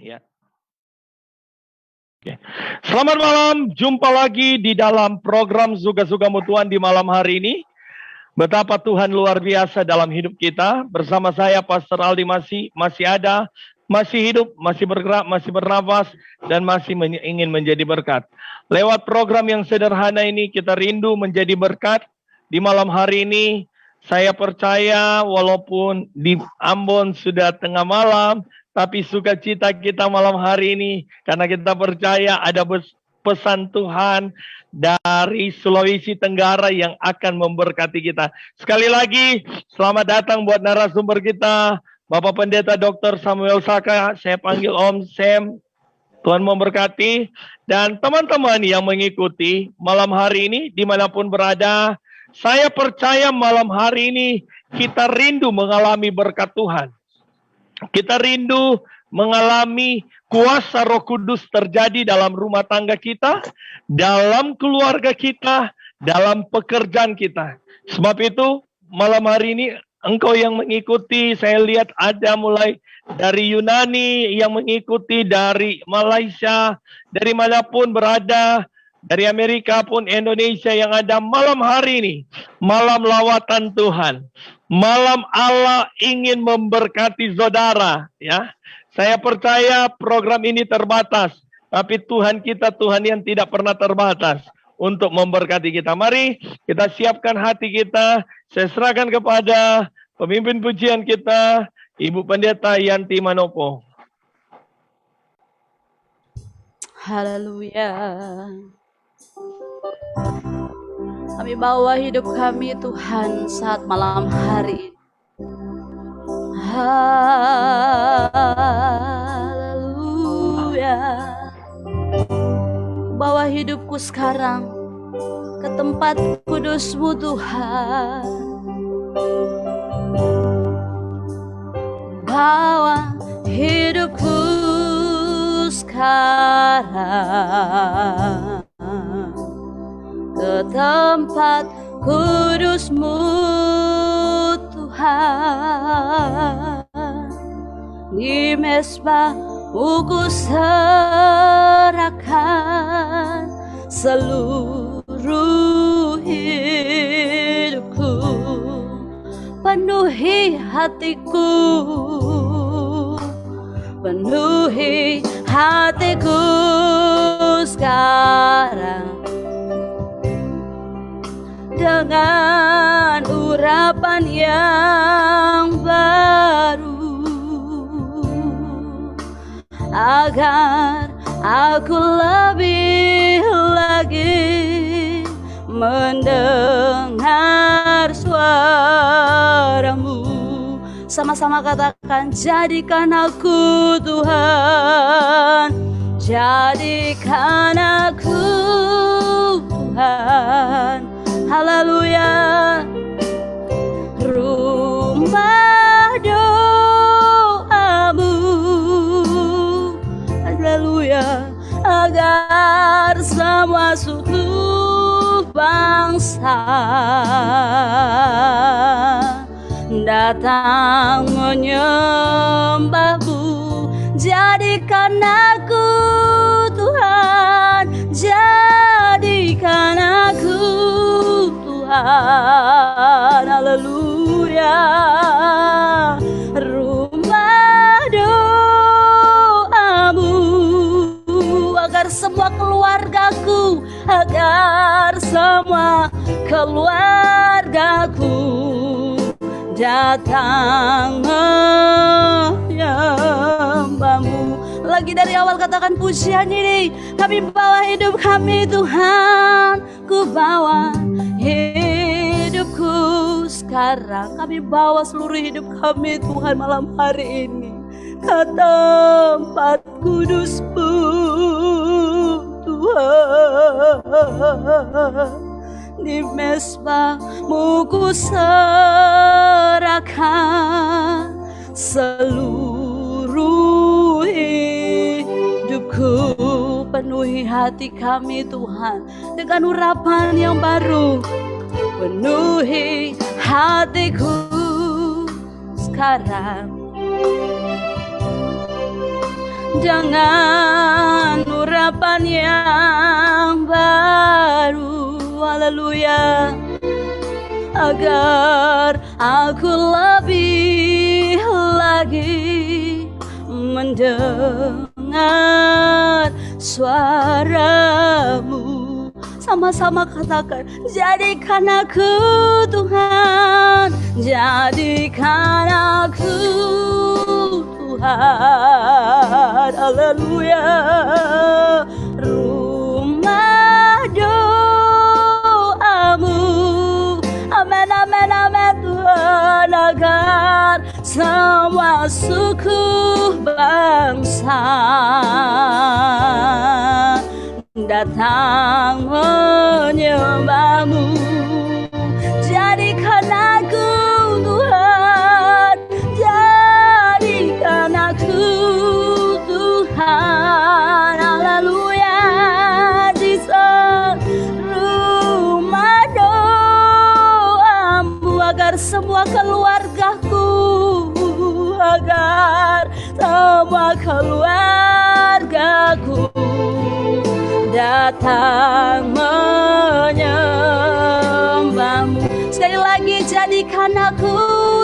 Ya. Oke. Selamat malam, jumpa lagi di dalam program Suga-Sugamu Tuhan di malam hari ini. Betapa Tuhan luar biasa dalam hidup kita. Bersama saya Pastor Aldi masih ada, masih hidup, masih bergerak, masih bernafas, dan masih ingin menjadi berkat. Lewat program yang sederhana ini kita rindu menjadi berkat. Di malam hari ini saya percaya walaupun di Ambon sudah tengah malam, tapi sukacita kita malam hari ini karena kita percaya ada pesan Tuhan dari Sulawesi Tenggara yang akan memberkati kita. Sekali lagi, selamat datang buat narasumber kita, Bapak Pendeta Dr. Samuel Saka, saya panggil Om Sam. Tuhan memberkati, dan teman-teman yang mengikuti malam hari ini dimanapun berada, saya percaya malam hari ini kita rindu mengalami berkat Tuhan. Kita rindu mengalami kuasa Roh Kudus terjadi dalam rumah tangga kita, dalam keluarga kita, dalam pekerjaan kita. Sebab itu, malam hari ini engkau yang mengikuti, saya lihat ada mulai dari Yunani yang mengikuti, dari Malaysia, dari manapun berada, dari Amerika pun Indonesia yang ada malam hari ini, malam lawatan Tuhan. Malam Allah ingin memberkati saudara, ya. Saya percaya program ini terbatas, tapi Tuhan kita Tuhan yang tidak pernah terbatas untuk memberkati kita. Mari kita siapkan hati kita. Saya serahkan kepada pemimpin pujian kita, Ibu Pendeta Yanti Manopo. Haleluya. Kami bawa hidup kami Tuhan saat malam hari ini. Haleluya. Bawa hidupku sekarang ke tempat kudus-Mu Tuhan. Bawa hidupku sekarang ke tempat kudus-Mu Tuhan. Di mezbah-Mu ku serahkan seluruh hidupku. Penuhi hatiku, penuhi hatiku sekarang dengan urapan yang baru, agar aku lebih lagi mendengar suara-Mu. Sama-sama katakan, jadikan aku Tuhan, jadikan aku Tuhan. Haleluya. Rumah doa-Mu, haleluya, agar semua suku bangsa datang menyembah-Mu. Jadikan aku Tuhan, jadikan aku Tuhan. Haleluya. Rumah doa-Mu agar semua keluargaku, agar semua keluargaku datang menyembah-Mu. Lagi dari awal katakan pujian ini. Kami bawa hidup kami Tuhan, ku bawa hidupku sekarang. Kami bawa seluruh hidup kami Tuhan malam hari ini ke tempat kudus-Mu Tuhan. Di mezbah-Mu ku serahkan seluruh hidupku. Penuhi hati kami Tuhan dengan urapan yang baru. Penuhi hatiku sekarang dengan urapan yang baru. Haleluya. Agar aku lebih lagi mendengar suaramu. Sama-sama katakan, jadikan aku Tuhan, jadikan aku Tuhan. Haleluya. Rumah doamu, amin, amin, amin Tuhan, agar semua suku bangsa datang menyembahmu. Jadikan aku Tuhan, jadikan aku Tuhan. Haleluya. Jesus, rumah doamu agar semua keluargaku, agar semua keluargaku datang menyembahmu. Sekali lagi, jadikan aku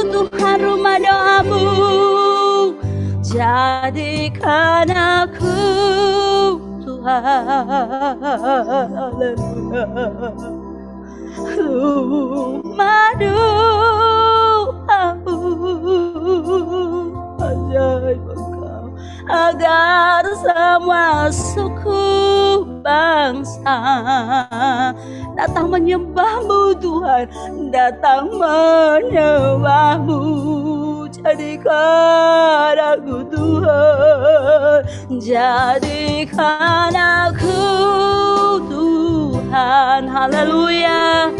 Tuhan, rumah doamu. Jadikan aku Tuhan. Haleluya. Rumah doamu, ajaib Engkau, agar semua suku bangsa datang menyembahmu Tuhan, datang menyembahmu. Jadikan aku Tuhan, jadikan aku Tuhan. Haleluya.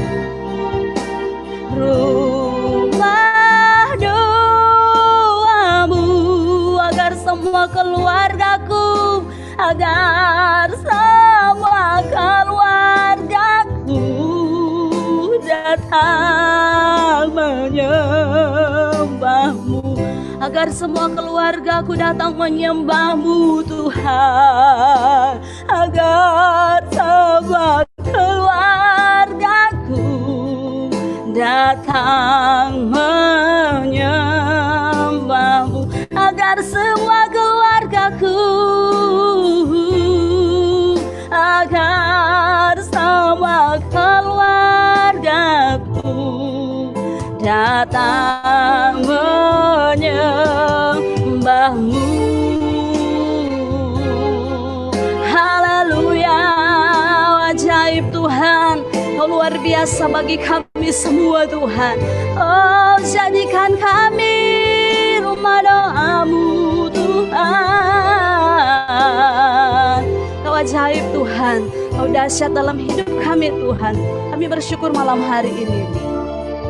Rumah doamu agar semua keluargaku, agar semua keluargaku datang menyembahmu, agar semua keluargaku datang menyembahmu Tuhan, agar semua keluargaku datang menyembahmu, agar semua keluargaku, agar semua keluargaku datang menyembahmu. Haleluya. Ajaib Tuhan, Kau luar biasa bagi kami semua Tuhan. Oh, jadikan kami rumah doamu Tuhan. Kau ajaib Tuhan, Kau dahsyat dalam hidup kami Tuhan. Kami bersyukur malam hari ini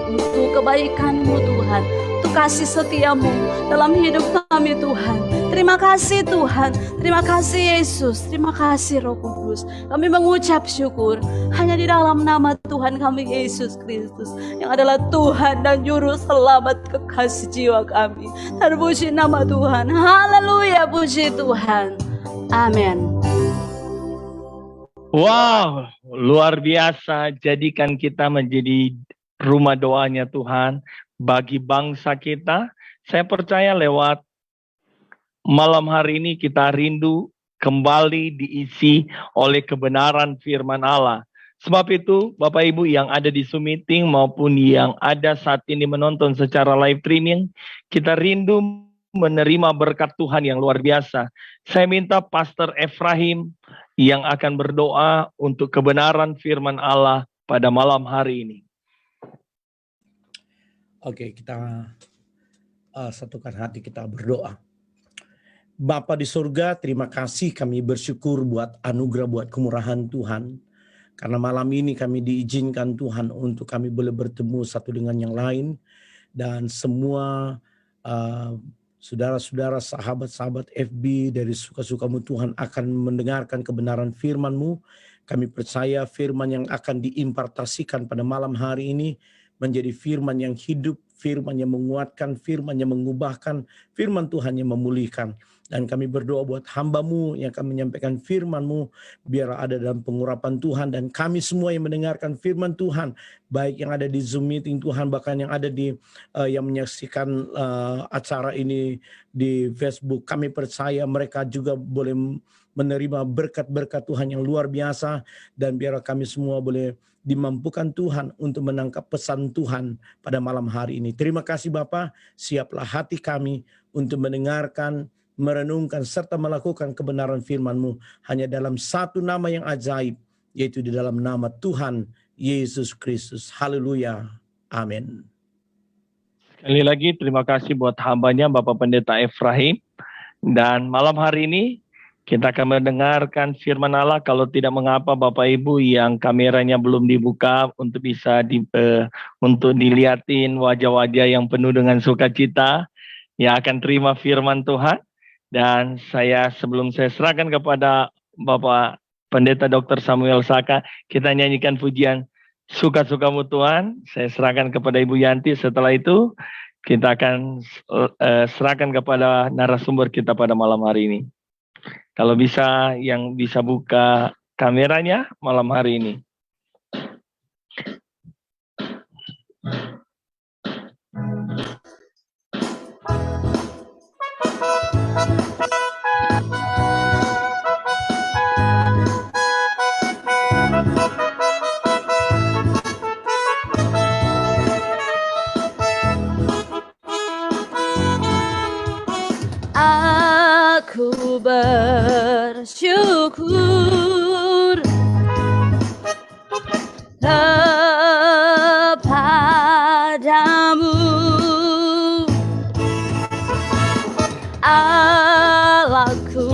untuk kebaikan-Mu Tuhan, untuk kasih setia-Mu dalam hidup kami Tuhan. Terima kasih Tuhan, terima kasih Yesus, terima kasih Roh Kudus. Kami mengucap syukur hanya di dalam nama Tuhan kami Yesus Kristus, yang adalah Tuhan dan Juru Selamat kekasih jiwa kami. Terpuji nama Tuhan, haleluya, puji Tuhan, amin. Wow, luar biasa. Jadikan kita menjadi rumah doanya Tuhan bagi bangsa kita. Saya percaya lewat malam hari ini kita rindu kembali diisi oleh kebenaran firman Allah. Sebab itu Bapak Ibu yang ada di Zoom meeting maupun yang ada saat ini menonton secara live streaming, kita rindu menerima berkat Tuhan yang luar biasa. Saya minta Pastor Efrahim yang akan berdoa untuk kebenaran firman Allah pada malam hari ini. Oke, kita satukan hati kita berdoa. Bapa di surga, terima kasih, kami bersyukur buat anugerah, buat kemurahan Tuhan. Karena malam ini kami diizinkan Tuhan untuk kami boleh bertemu satu dengan yang lain. Dan semua saudara-saudara, sahabat-sahabat FB dari suka-sukamu Tuhan akan mendengarkan kebenaran firman-Mu. Kami percaya firman yang akan diimpartasikan pada malam hari ini menjadi firman yang hidup, firman yang menguatkan, firman yang mengubahkan, firman Tuhan yang memulihkan. Dan kami berdoa buat hamba-Mu yang akan menyampaikan firman-Mu, biar ada dalam pengurapan Tuhan. Dan kami semua yang mendengarkan firman Tuhan, baik yang ada di Zoom meeting Tuhan, bahkan yang ada di yang menyaksikan acara ini di Facebook. Kami percaya mereka juga boleh menerima berkat-berkat Tuhan yang luar biasa. Dan biar kami semua boleh dimampukan Tuhan untuk menangkap pesan Tuhan pada malam hari ini. Terima kasih Bapa, siaplah hati kami untuk mendengarkan, merenungkan, serta melakukan kebenaran firman-Mu hanya dalam satu nama yang ajaib, yaitu di dalam nama Tuhan Yesus Kristus. Haleluya. Amin. Sekali lagi terima kasih buat hambanya Bapak Pendeta Efraim. Dan malam hari ini kita akan mendengarkan firman Allah. Kalau tidak mengapa Bapak Ibu yang kameranya belum dibuka untuk bisa untuk dilihatin wajah-wajah yang penuh dengan sukacita yang akan terima firman Tuhan. Dan sebelum saya serahkan kepada Bapak Pendeta Dr. Samuel Saka, kita nyanyikan pujian Suka-Sukamu Tuhan. Saya serahkan kepada Ibu Yanti. Setelah itu kita akan serahkan kepada narasumber kita pada malam hari ini. Kalau bisa, yang bisa buka kameranya malam hari ini. Aku bersyukur kepadamu, Allahku,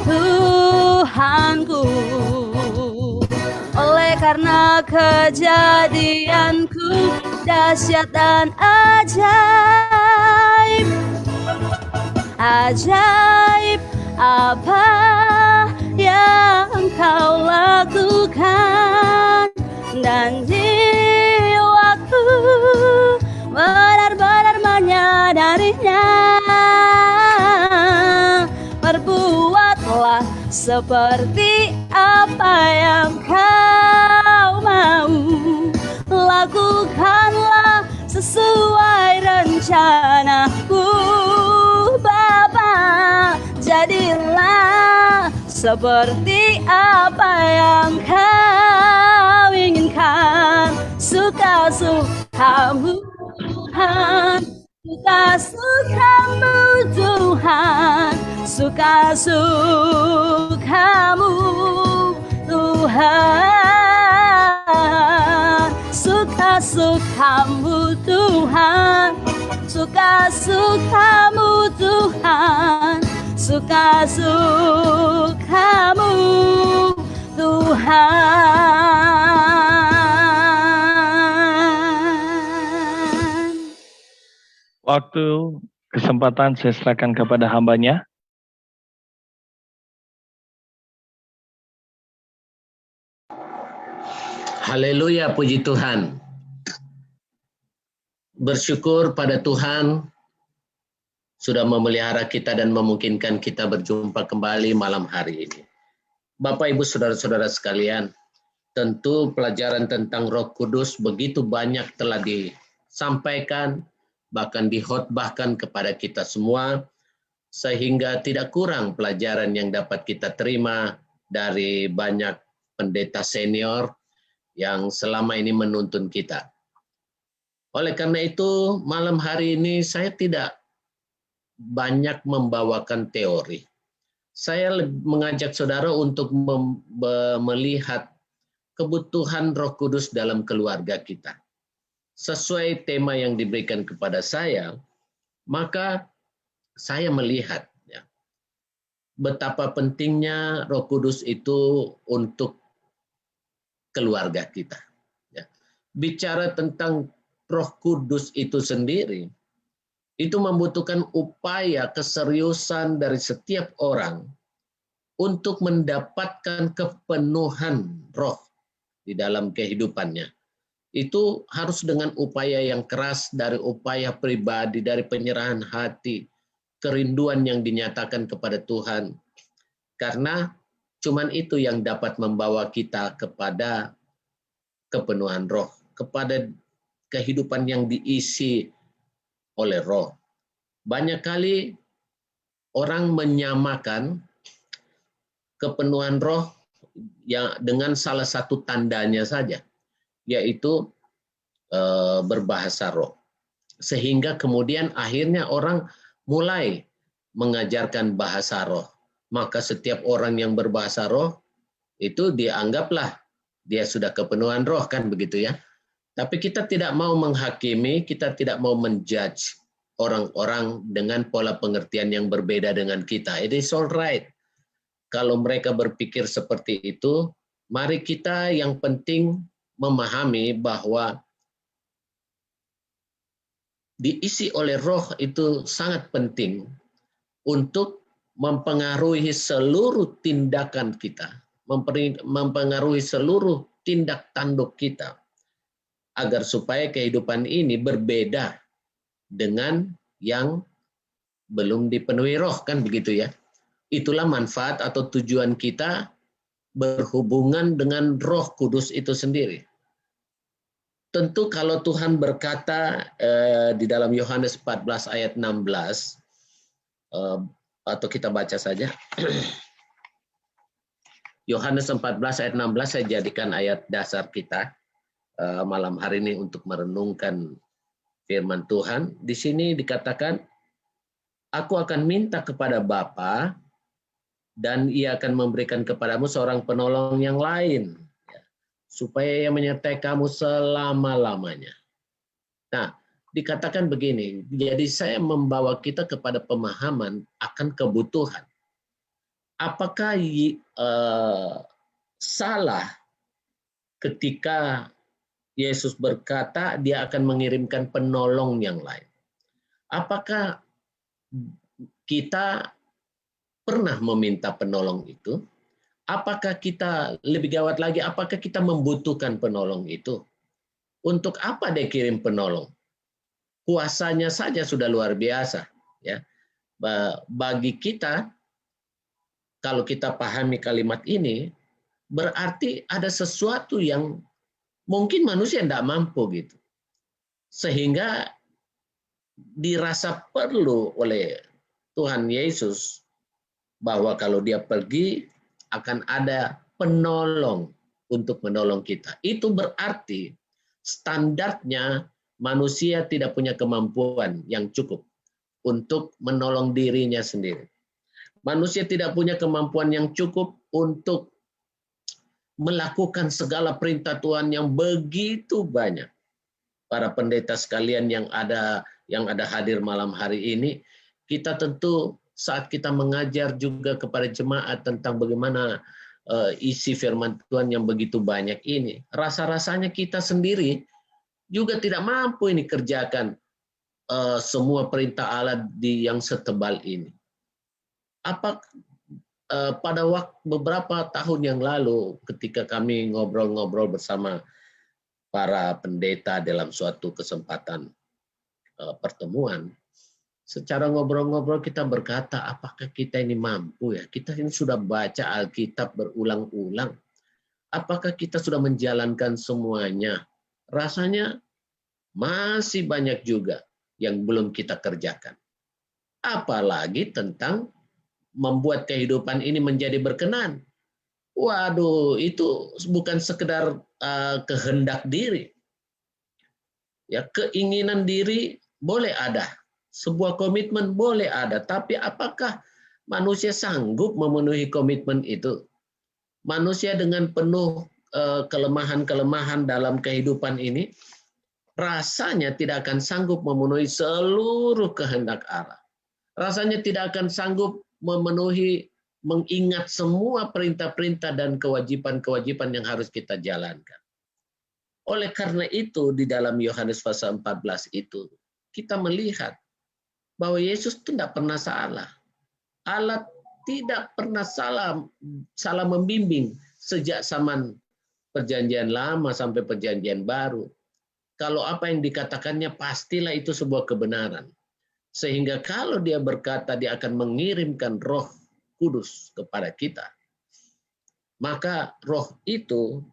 Tuhanku, oleh karena kejadianku dahsyat dan ajaib. Ajaib apa yang kau lakukan, dan jiwaku benar-benar menyadarinya. Berbuatlah seperti apa yang kau mau, lakukanlah sesuai rencanaku. Jadilah seperti apa yang kau inginkan. Suka-sukamu Tuhan, suka-sukamu Tuhan, suka-sukamu Tuhan, suka-sukamu Tuhan, suka-sukamu Tuhan, suka-sukamu Tuhan. Waktu kesempatan saya serahkan kepada hambanya. Haleluya, puji Tuhan. Bersyukur pada Tuhan sudah memelihara kita dan memungkinkan kita berjumpa kembali malam hari ini. Bapak, Ibu, Saudara-saudara sekalian, tentu pelajaran tentang Roh Kudus begitu banyak telah disampaikan, bahkan dikhotbahkan kepada kita semua, sehingga tidak kurang pelajaran yang dapat kita terima dari banyak pendeta senior yang selama ini menuntun kita. Oleh karena itu, malam hari ini saya tidak banyak membawakan teori. Saya mengajak saudara untuk melihat kebutuhan Roh Kudus dalam keluarga kita. Sesuai tema yang diberikan kepada saya, maka saya melihat betapa pentingnya Roh Kudus itu untuk keluarga kita. Bicara tentang Roh Kudus itu sendiri, itu membutuhkan upaya keseriusan dari setiap orang untuk mendapatkan kepenuhan roh di dalam kehidupannya. Itu harus dengan upaya yang keras, dari upaya pribadi, dari penyerahan hati, kerinduan yang dinyatakan kepada Tuhan. Karena cuman itu yang dapat membawa kita kepada kepenuhan roh, kepada kehidupan yang diisi oleh roh. Banyak kali orang menyamakan kepenuhan roh yang dengan salah satu tandanya saja, yaitu berbahasa roh. Sehingga kemudian akhirnya orang mulai mengajarkan bahasa roh. Maka setiap orang yang berbahasa roh itu dianggaplah dia sudah kepenuhan roh, kan begitu ya. Tapi kita tidak mau menghakimi, kita tidak mau menjudge orang-orang dengan pola pengertian yang berbeda dengan kita. It is all right. Kalau mereka berpikir seperti itu, mari kita yang penting memahami bahwa diisi oleh roh itu sangat penting untuk mempengaruhi seluruh tindakan kita, mempengaruhi seluruh tindak tanduk kita, agar supaya kehidupan ini berbeda dengan yang belum dipenuhi roh, kan begitu ya. Itulah manfaat atau tujuan kita berhubungan dengan Roh Kudus itu sendiri. Tentu kalau Tuhan berkata di dalam Yohanes 14 ayat 16, atau kita baca saja. Yohanes 14 ayat 16 saya jadikan ayat dasar kita malam hari ini untuk merenungkan firman Tuhan. Di sini dikatakan, aku akan minta kepada Bapa dan ia akan memberikan kepadamu seorang penolong yang lain, supaya ia menyertai kamu selama-lamanya. Nah, dikatakan begini, jadi saya membawa kita kepada pemahaman akan kebutuhan. Apakah salah ketika Yesus berkata dia akan mengirimkan penolong yang lain? Apakah kita pernah meminta penolong itu? Apakah kita, lebih gawat lagi, apakah kita membutuhkan penolong itu? Untuk apa dia kirim penolong? Kuasanya saja sudah luar biasa, ya. Bagi kita, kalau kita pahami kalimat ini, berarti ada sesuatu yang mungkin manusia tidak mampu gitu. Sehingga dirasa perlu oleh Tuhan Yesus bahwa kalau dia pergi akan ada penolong untuk menolong kita. Itu berarti standarnya manusia tidak punya kemampuan yang cukup untuk menolong dirinya sendiri. Manusia tidak punya kemampuan yang cukup untuk melakukan segala perintah Tuhan yang begitu banyak. Para pendeta sekalian yang ada hadir malam hari ini, kita tentu saat kita mengajar juga kepada jemaat tentang bagaimana isi firman Tuhan yang begitu banyak ini, rasa-rasanya kita sendiri juga tidak mampu ini kerjakan semua perintah Allah yang setebal ini. Pada beberapa tahun yang lalu ketika kami ngobrol-ngobrol bersama para pendeta dalam suatu kesempatan pertemuan, secara ngobrol-ngobrol kita berkata, apakah kita ini mampu ya? Kita ini sudah baca Alkitab berulang-ulang. Apakah kita sudah menjalankan semuanya? Rasanya masih banyak juga yang belum kita kerjakan. Apalagi tentang membuat kehidupan ini menjadi berkenan. Waduh, itu bukan sekedar kehendak diri. Ya, keinginan diri boleh ada. Sebuah komitmen boleh ada, tapi apakah manusia sanggup memenuhi komitmen itu? Manusia dengan penuh kelemahan-kelemahan dalam kehidupan ini, rasanya tidak akan sanggup memenuhi seluruh kehendak Allah. Rasanya tidak akan sanggup memenuhi, mengingat semua perintah-perintah dan kewajiban-kewajiban yang harus kita jalankan. Oleh karena itu, di dalam Yohanes pasal 14 itu, kita melihat bahwa Yesus tidak pernah salah. Allah tidak pernah salah membimbing sejak zaman perjanjian lama sampai perjanjian baru. Kalau apa yang dikatakannya pastilah itu sebuah kebenaran. Sehingga kalau dia berkata dia akan mengirimkan Roh Kudus kepada kita, maka Roh itu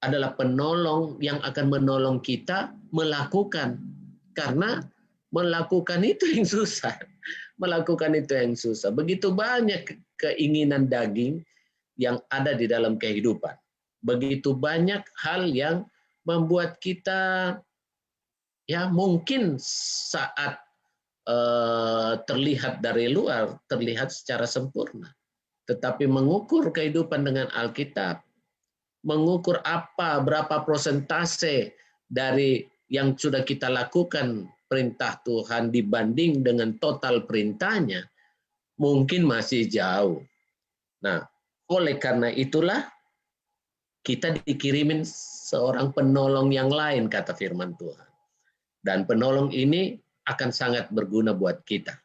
adalah penolong yang akan menolong kita melakukan. Karena melakukan itu yang susah. Melakukan itu yang susah. Begitu banyak keinginan daging yang ada di dalam kehidupan. Begitu banyak hal yang membuat kita ya mungkin saat terlihat dari luar, terlihat secara sempurna. Tetapi mengukur kehidupan dengan Alkitab, mengukur berapa persentase dari yang sudah kita lakukan perintah Tuhan dibanding dengan total perintahnya, mungkin masih jauh. Nah, oleh karena itulah kita dikirimin seorang penolong yang lain, kata firman Tuhan. Dan penolong ini akan sangat berguna buat kita.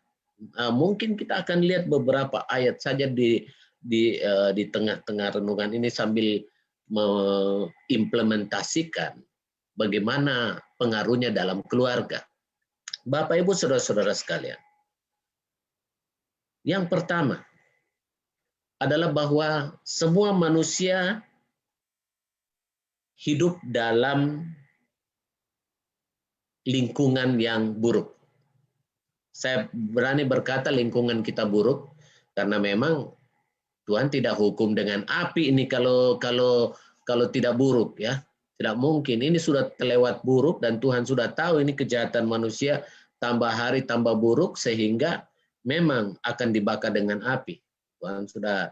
Mungkin kita akan lihat beberapa ayat saja di tengah-tengah renungan ini sambil mengimplementasikan bagaimana pengaruhnya dalam keluarga. Bapak, Ibu, saudara-saudara sekalian. Yang pertama adalah bahwa semua manusia hidup dalam lingkungan yang buruk. Saya berani berkata lingkungan kita buruk karena memang Tuhan tidak hukum dengan api ini kalau tidak buruk, ya. Tidak mungkin. Ini sudah terlewat buruk dan Tuhan sudah tahu ini kejahatan manusia tambah hari tambah buruk sehingga memang akan dibakar dengan api. Tuhan sudah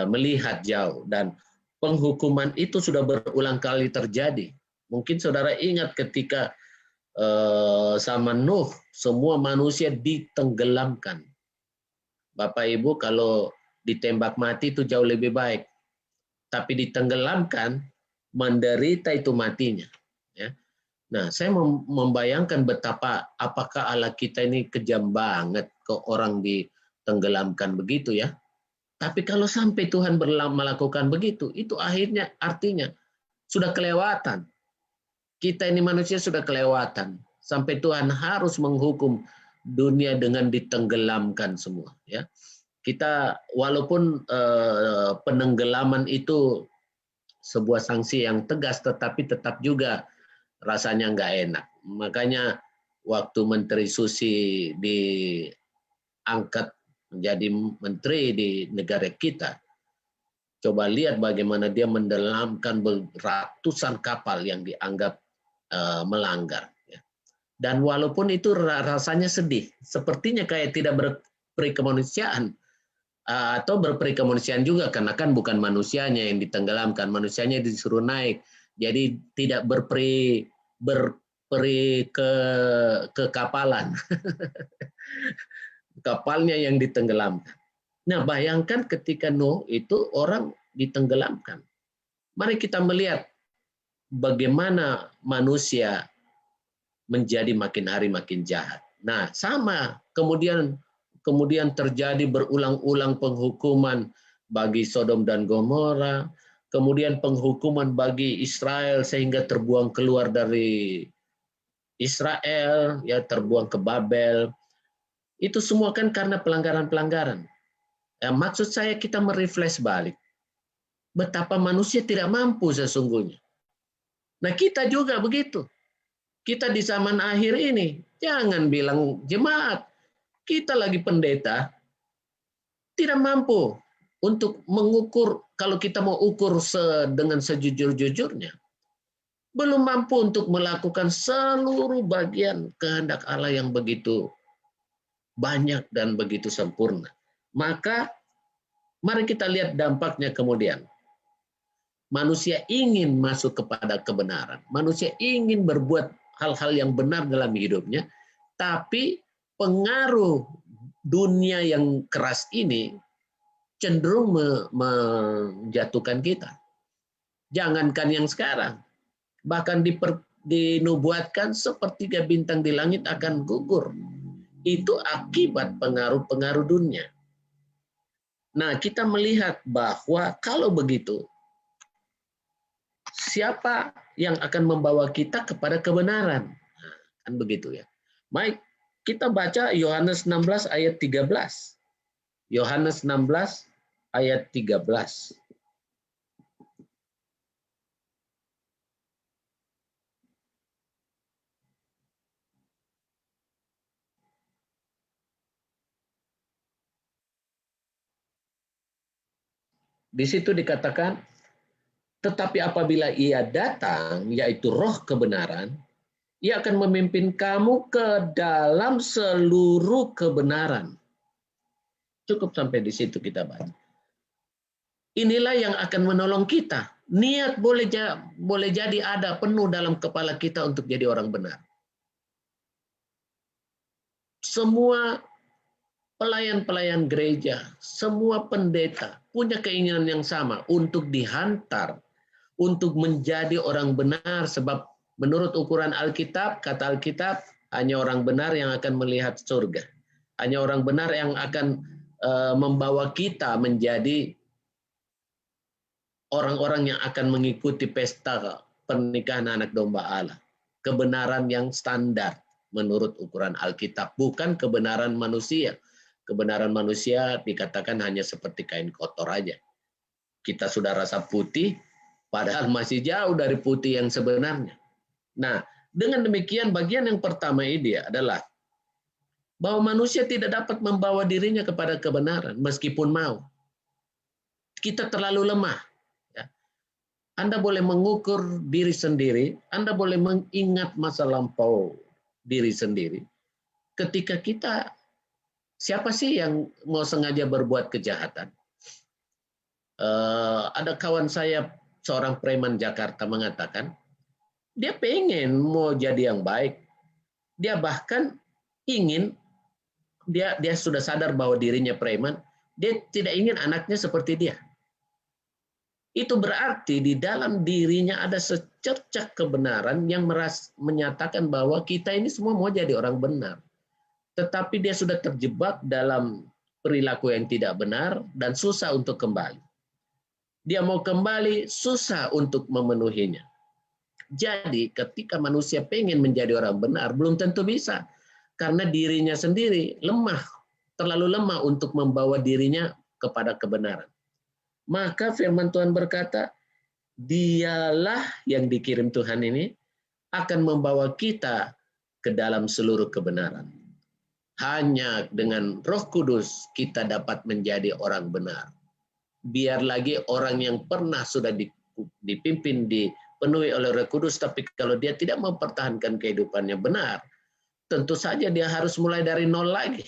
melihat jauh dan penghukuman itu sudah berulang kali terjadi. Mungkin saudara ingat ketika sama Nuh, semua manusia ditenggelamkan. Bapak Ibu, kalau ditembak mati itu jauh lebih baik. Tapi ditenggelamkan, menderita itu matinya. Ya. Nah, saya membayangkan betapa apakah Allah kita ini kejam banget ke orang ditenggelamkan begitu ya. Tapi kalau sampai Tuhan melakukan begitu, itu artinya sudah kelewatan. Kita ini manusia sudah kelewatan. Sampai Tuhan harus menghukum dunia dengan ditenggelamkan semua. Ya. Kita walaupun penenggelaman itu sebuah sanksi yang tegas, tetapi tetap juga rasanya nggak enak. Makanya waktu Menteri Susi diangkat menjadi menteri di negara kita, coba lihat bagaimana dia menenggelamkan ratusan kapal yang dianggap melanggar. Ya. Dan walaupun itu rasanya sedih, sepertinya kayak tidak berperi kemanusiaan, atau berperi kemanusiaan juga, karena kan bukan manusianya yang ditenggelamkan, manusianya disuruh naik. Jadi tidak berperi ke kapalan. Kapalnya yang ditenggelamkan. Nah, bayangkan ketika Nuh itu orang ditenggelamkan. Mari kita melihat bagaimana manusia menjadi makin hari makin jahat. Nah, sama kemudian terjadi berulang-ulang penghukuman bagi Sodom dan Gomora, kemudian penghukuman bagi Israel sehingga terbuang keluar dari Israel, ya terbuang ke Babel. Itu semua kan karena pelanggaran-pelanggaran. Ya, maksud saya kita merefresh balik betapa manusia tidak mampu sesungguhnya. Nah, kita juga begitu. Kita di zaman akhir ini, jangan bilang jemaat, kita lagi pendeta, tidak mampu untuk mengukur, kalau kita mau ukur dengan sejujur-jujurnya, belum mampu untuk melakukan seluruh bagian kehendak Allah yang begitu banyak dan begitu sempurna. Maka, mari kita lihat dampaknya kemudian. Manusia ingin masuk kepada kebenaran. Manusia ingin berbuat hal-hal yang benar dalam hidupnya, tapi pengaruh dunia yang keras ini cenderung menjatuhkan kita. Jangankan yang sekarang, bahkan dinubuatkan sepertiga bintang di langit akan gugur. Itu akibat pengaruh-pengaruh dunia. Nah, kita melihat bahwa kalau begitu, siapa yang akan membawa kita kepada kebenaran? Nah, kan begitu ya. Baik, Kita baca Yohanes 16 ayat 13. Yohanes 16 ayat 13. Di situ dikatakan, tetapi apabila ia datang, yaitu roh kebenaran, ia akan memimpin kamu ke dalam seluruh kebenaran. Cukup sampai di situ kita baca. Inilah yang akan menolong kita. Niat boleh jadi ada penuh dalam kepala kita untuk jadi orang benar. Semua pelayan-pelayan gereja, semua pendeta punya keinginan yang sama untuk dihantar, untuk menjadi orang benar, sebab menurut ukuran Alkitab, kata Alkitab, hanya orang benar yang akan melihat surga. Hanya orang benar yang akan membawa kita menjadi orang-orang yang akan mengikuti pesta pernikahan anak domba Allah. Kebenaran yang standar menurut ukuran Alkitab, bukan kebenaran manusia. Kebenaran manusia dikatakan hanya seperti kain kotor aja. Kita sudah rasa putih, padahal masih jauh dari putih yang sebenarnya. Nah, dengan demikian bagian yang pertama ini adalah bahwa manusia tidak dapat membawa dirinya kepada kebenaran meskipun mau. Kita terlalu lemah. Ya. Anda boleh mengukur diri sendiri, Anda boleh mengingat masa lampau diri sendiri. Ketika kita, siapa sih yang mau sengaja berbuat kejahatan? Ada kawan saya, seorang preman Jakarta, mengatakan, dia pengen mau jadi yang baik. Dia bahkan ingin, dia sudah sadar bahwa dirinya preman, dia tidak ingin anaknya seperti dia. Itu berarti di dalam dirinya ada secercah kebenaran yang menyatakan bahwa kita ini semua mau jadi orang benar. Tetapi dia sudah terjebak dalam perilaku yang tidak benar dan susah untuk kembali. Dia mau kembali, susah untuk memenuhinya. Jadi ketika manusia pengen menjadi orang benar, belum tentu bisa. Karena dirinya sendiri lemah, terlalu lemah untuk membawa dirinya kepada kebenaran. Maka firman Tuhan berkata, dialah yang dikirim Tuhan ini akan membawa kita ke dalam seluruh kebenaran. Hanya dengan Roh Kudus kita dapat menjadi orang benar. Biar lagi orang yang pernah sudah dipimpin, dipenuhi oleh Roh Kudus, tapi kalau dia tidak mempertahankan kehidupannya benar, tentu saja dia harus mulai dari nol lagi.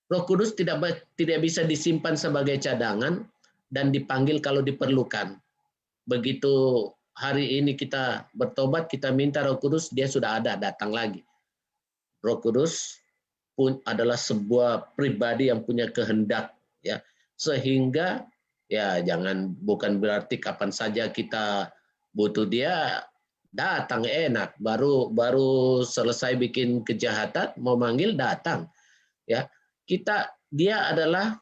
Roh Kudus tidak bisa disimpan sebagai cadangan dan dipanggil kalau diperlukan. Begitu hari ini kita bertobat, kita minta Roh Kudus, dia sudah ada, datang lagi. Roh Kudus pun adalah sebuah pribadi yang punya kehendak, ya, sehingga ya bukan berarti kapan saja kita butuh dia datang enak, baru selesai bikin kejahatan mau manggil datang, ya. Dia adalah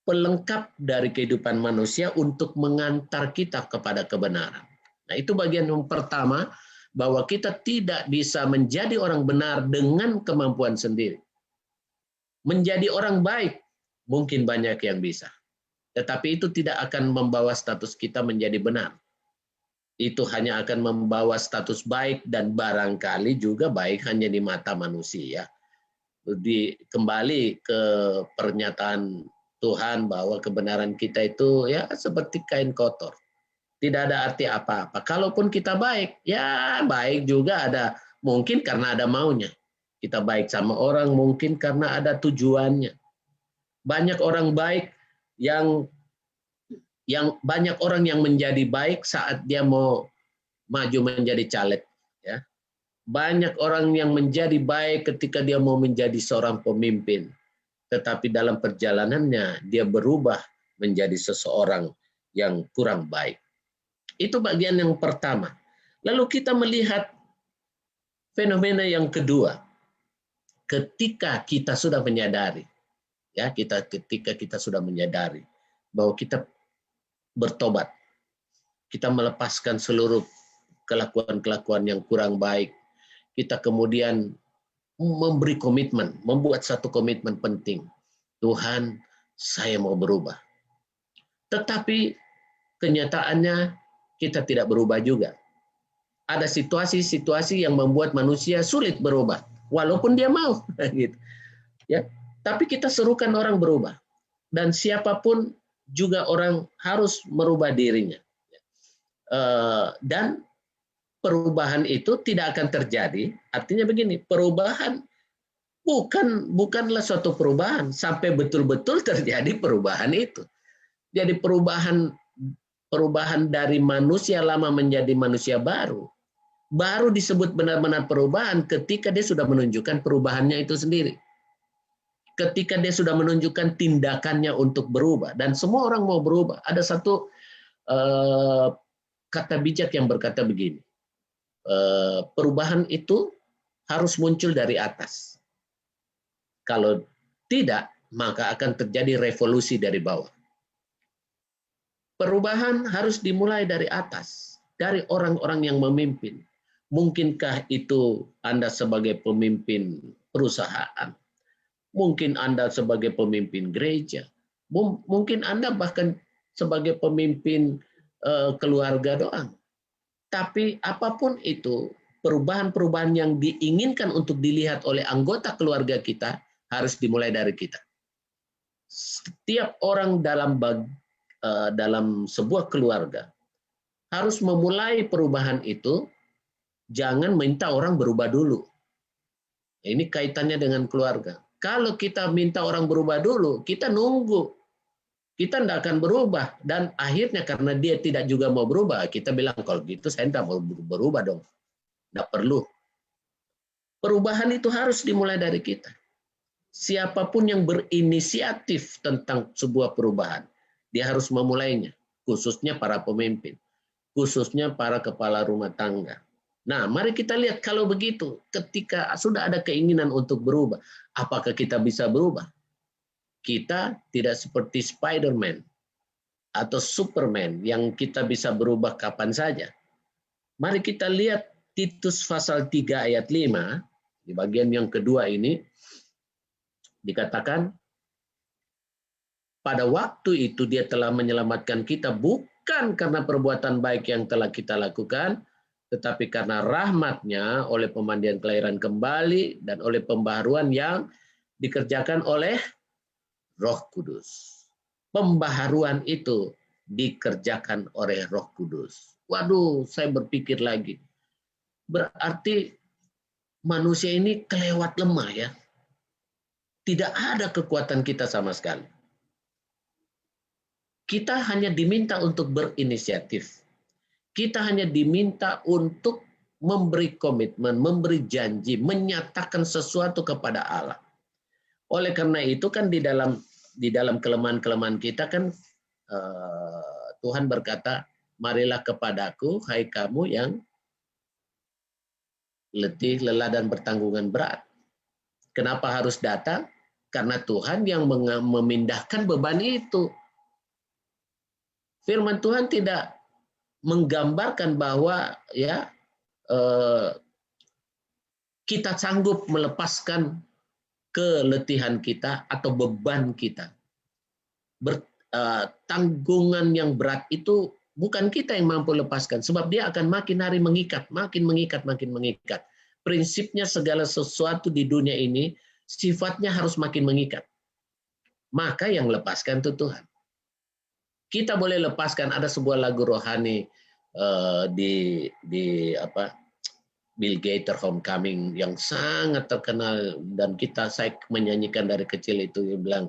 pelengkap dari kehidupan manusia untuk mengantar kita kepada kebenaran. Nah, itu bagian yang pertama, bahwa kita tidak bisa menjadi orang benar dengan kemampuan sendiri. Menjadi orang baik mungkin banyak yang bisa, tetapi itu tidak akan membawa status kita menjadi benar. Itu hanya akan membawa status baik dan barangkali juga baik hanya di mata manusia. Kembali ke pernyataan Tuhan bahwa kebenaran kita itu ya seperti kain kotor. Tidak ada arti apa-apa. Kalaupun kita baik, ya baik juga ada mungkin karena ada maunya. Kita baik sama orang mungkin karena ada tujuannya. Banyak orang baik yang banyak orang yang menjadi baik saat dia mau maju menjadi caleg, ya. Banyak orang yang menjadi baik ketika dia mau menjadi seorang pemimpin, tetapi dalam perjalanannya dia berubah menjadi seseorang yang kurang baik. Itu bagian yang pertama. Lalu kita melihat fenomena yang kedua. Ketika kita sudah menyadari, ya, ketika kita sudah menyadari bahwa kita bertobat, kita melepaskan seluruh kelakuan-kelakuan yang kurang baik, kita kemudian memberi komitmen, membuat satu komitmen penting. Tuhan, saya mau berubah. Tetapi kenyataannya kita tidak berubah juga. Ada situasi-situasi yang membuat manusia sulit berubah, walaupun dia mau. Gitu. Ya, tapi kita serukan orang berubah. Dan siapapun juga orang harus merubah dirinya. Dan perubahan itu tidak akan terjadi. Artinya begini, perubahan bukanlah suatu perubahan sampai betul-betul terjadi perubahan itu. Jadi perubahan dari manusia lama menjadi manusia baru disebut benar-benar perubahan ketika dia sudah menunjukkan perubahannya itu sendiri. Ketika dia sudah menunjukkan tindakannya untuk berubah, dan semua orang mau berubah. Ada satu kata bijak yang berkata begini, perubahan itu harus muncul dari atas. Kalau tidak, maka akan terjadi revolusi dari bawah. Perubahan harus dimulai dari atas, dari orang-orang yang memimpin. Mungkinkah itu Anda sebagai pemimpin perusahaan? Mungkin Anda sebagai pemimpin gereja, mungkin Anda bahkan sebagai pemimpin keluarga doang. Tapi apapun itu, perubahan-perubahan yang diinginkan untuk dilihat oleh anggota keluarga kita harus dimulai dari kita. Setiap orang dalam sebuah keluarga harus memulai perubahan itu, jangan minta orang berubah dulu. Ini kaitannya dengan keluarga. Kalau kita minta orang berubah dulu, kita nunggu. Kita tidak akan berubah. Dan akhirnya karena dia tidak juga mau berubah, kita bilang, kalau gitu saya tidak mau berubah dong. Tidak perlu. Perubahan itu harus dimulai dari kita. Siapapun yang berinisiatif tentang sebuah perubahan, dia harus memulainya. Khususnya para pemimpin. Khususnya para kepala rumah tangga. Nah, mari kita lihat kalau begitu, ketika sudah ada keinginan untuk berubah, apakah kita bisa berubah? Kita tidak seperti Spider-Man atau Superman yang kita bisa berubah kapan saja. Mari kita lihat Titus pasal 3 ayat 5, di bagian yang kedua ini, dikatakan, pada waktu itu dia telah menyelamatkan kita bukan karena perbuatan baik yang telah kita lakukan, tetapi karena rahmat-Nya oleh pemandian kelahiran kembali dan oleh pembaharuan yang dikerjakan oleh Roh Kudus. Pembaharuan itu dikerjakan oleh Roh Kudus. Waduh, saya berpikir lagi. Berarti manusia ini kelewat lemah ya. Tidak ada kekuatan kita sama sekali. Kita hanya diminta untuk berinisiatif. Kita hanya diminta untuk memberi komitmen, memberi janji, menyatakan sesuatu kepada Allah. Oleh karena itu kan di dalam kelemahan-kelemahan kita kan Tuhan berkata, marilah kepadaku, hai kamu yang letih, lelah, dan bertanggungan berat. Kenapa harus datang? Karena Tuhan yang memindahkan beban itu. Firman Tuhan tidak menggambarkan bahwa ya kita sanggup melepaskan keletihan kita atau beban kita. Tanggungan yang berat itu bukan kita yang mampu lepaskan, sebab dia akan makin hari mengikat, makin mengikat. Prinsipnya segala sesuatu di dunia ini sifatnya harus makin mengikat. Maka yang lepaskan itu Tuhan. Kita boleh lepaskan, ada sebuah lagu rohani di Bill Gaither Homecoming yang sangat terkenal dan saya menyanyikan dari kecil itu, dia bilang,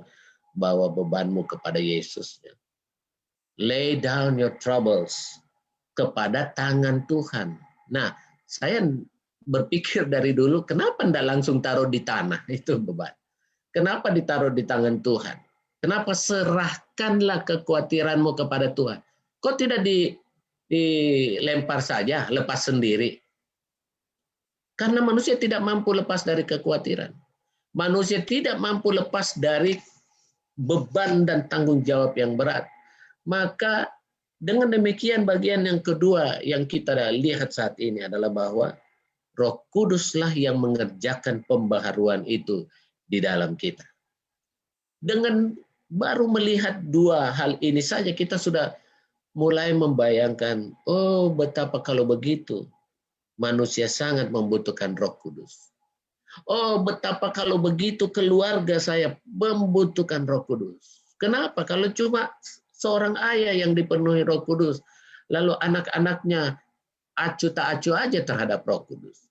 bawa bebanmu kepada Yesus. Lay down your troubles kepada tangan Tuhan. Nah, saya berpikir dari dulu, kenapa tidak langsung taruh di tanah itu beban? Kenapa ditaruh di tangan Tuhan? Kenapa serahkanlah kekhawatiranmu kepada Tuhan? Kok tidak dilempar saja, lepas sendiri? Karena manusia tidak mampu lepas dari kekhawatiran. Manusia tidak mampu lepas dari beban dan tanggung jawab yang berat. Maka dengan demikian bagian yang kedua yang kita lihat saat ini adalah bahwa Roh Kuduslah yang mengerjakan pembaharuan itu di dalam kita. Dengan baru melihat dua hal ini saja kita sudah mulai membayangkan, oh betapa kalau begitu manusia sangat membutuhkan Roh Kudus. Oh betapa kalau begitu keluarga saya membutuhkan Roh Kudus. Kenapa? Kalau cuma seorang ayah yang dipenuhi Roh Kudus, lalu anak-anaknya acuh tak acuh aja terhadap Roh Kudus.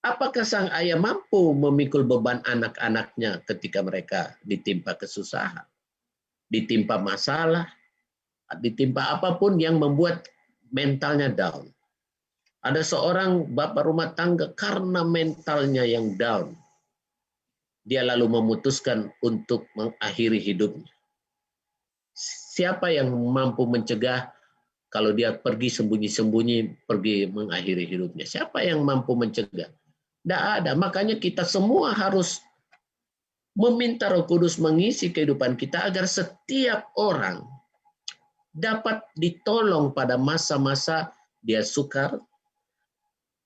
Apakah sang ayah mampu memikul beban anak-anaknya ketika mereka ditimpa kesusahan, ditimpa masalah, ditimpa apapun yang membuat mentalnya down? Ada seorang bapak rumah tangga karena mentalnya yang down, dia lalu memutuskan untuk mengakhiri hidupnya. Siapa yang mampu mencegah kalau dia pergi sembunyi-sembunyi, pergi mengakhiri hidupnya? Siapa yang mampu mencegah? Tidak ada. Makanya kita semua harus meminta Roh Kudus mengisi kehidupan kita agar setiap orang dapat ditolong pada masa-masa dia sukar,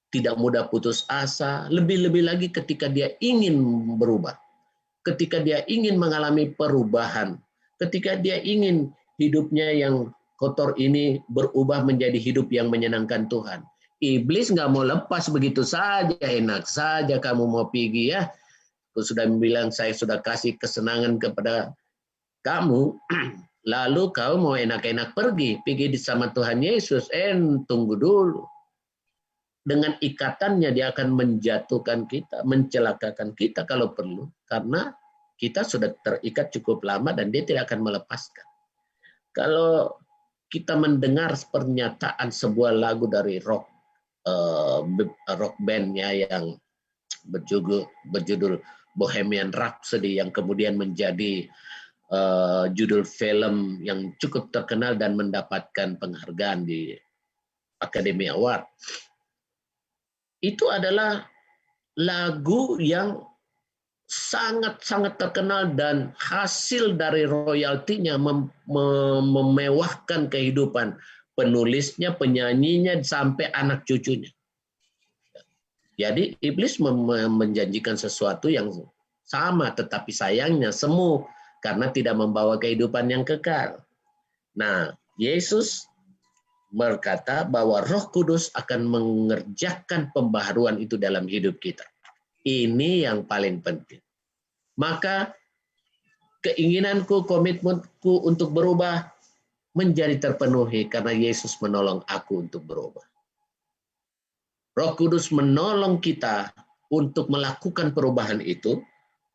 tidak mudah putus asa, lebih-lebih lagi ketika dia ingin berubah, ketika dia ingin mengalami perubahan, ketika dia ingin hidupnya yang kotor ini berubah menjadi hidup yang menyenangkan Tuhan. Iblis nggak mau lepas begitu saja, enak saja kamu mau pergi ya. Aku sudah bilang saya sudah kasih kesenangan kepada kamu, lalu kau mau enak-enak pergi sama Tuhan Yesus. Tunggu dulu. Dengan ikatannya dia akan menjatuhkan kita, mencelakakan kita kalau perlu, karena kita sudah terikat cukup lama dan dia tidak akan melepaskan. Kalau kita mendengar pernyataan sebuah lagu dari rock bandnya yang berjudul Bohemian Rhapsody yang kemudian menjadi judul film yang cukup terkenal dan mendapatkan penghargaan di Academy Award. Itu adalah lagu yang sangat-sangat terkenal dan hasil dari royaltinya memewahkan kehidupan penulisnya, penyanyinya, sampai anak cucunya. Jadi iblis menjanjikan sesuatu yang sama, tetapi sayangnya semu karena tidak membawa kehidupan yang kekal. Nah, Yesus berkata bahwa Roh Kudus akan mengerjakan pembaharuan itu dalam hidup kita. Ini yang paling penting. Maka keinginanku, komitmenku untuk berubah menjadi terpenuhi karena Yesus menolong aku untuk berubah. Roh Kudus menolong kita untuk melakukan perubahan itu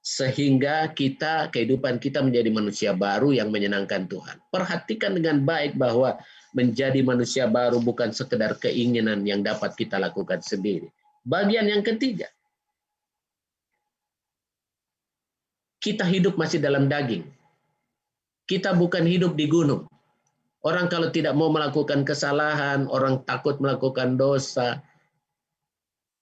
sehingga kehidupan kita menjadi manusia baru yang menyenangkan Tuhan. Perhatikan dengan baik bahwa menjadi manusia baru bukan sekedar keinginan yang dapat kita lakukan sendiri. Bagian yang ketiga, kita hidup masih dalam daging. Kita bukan hidup di gunung. Orang kalau tidak mau melakukan kesalahan, orang takut melakukan dosa,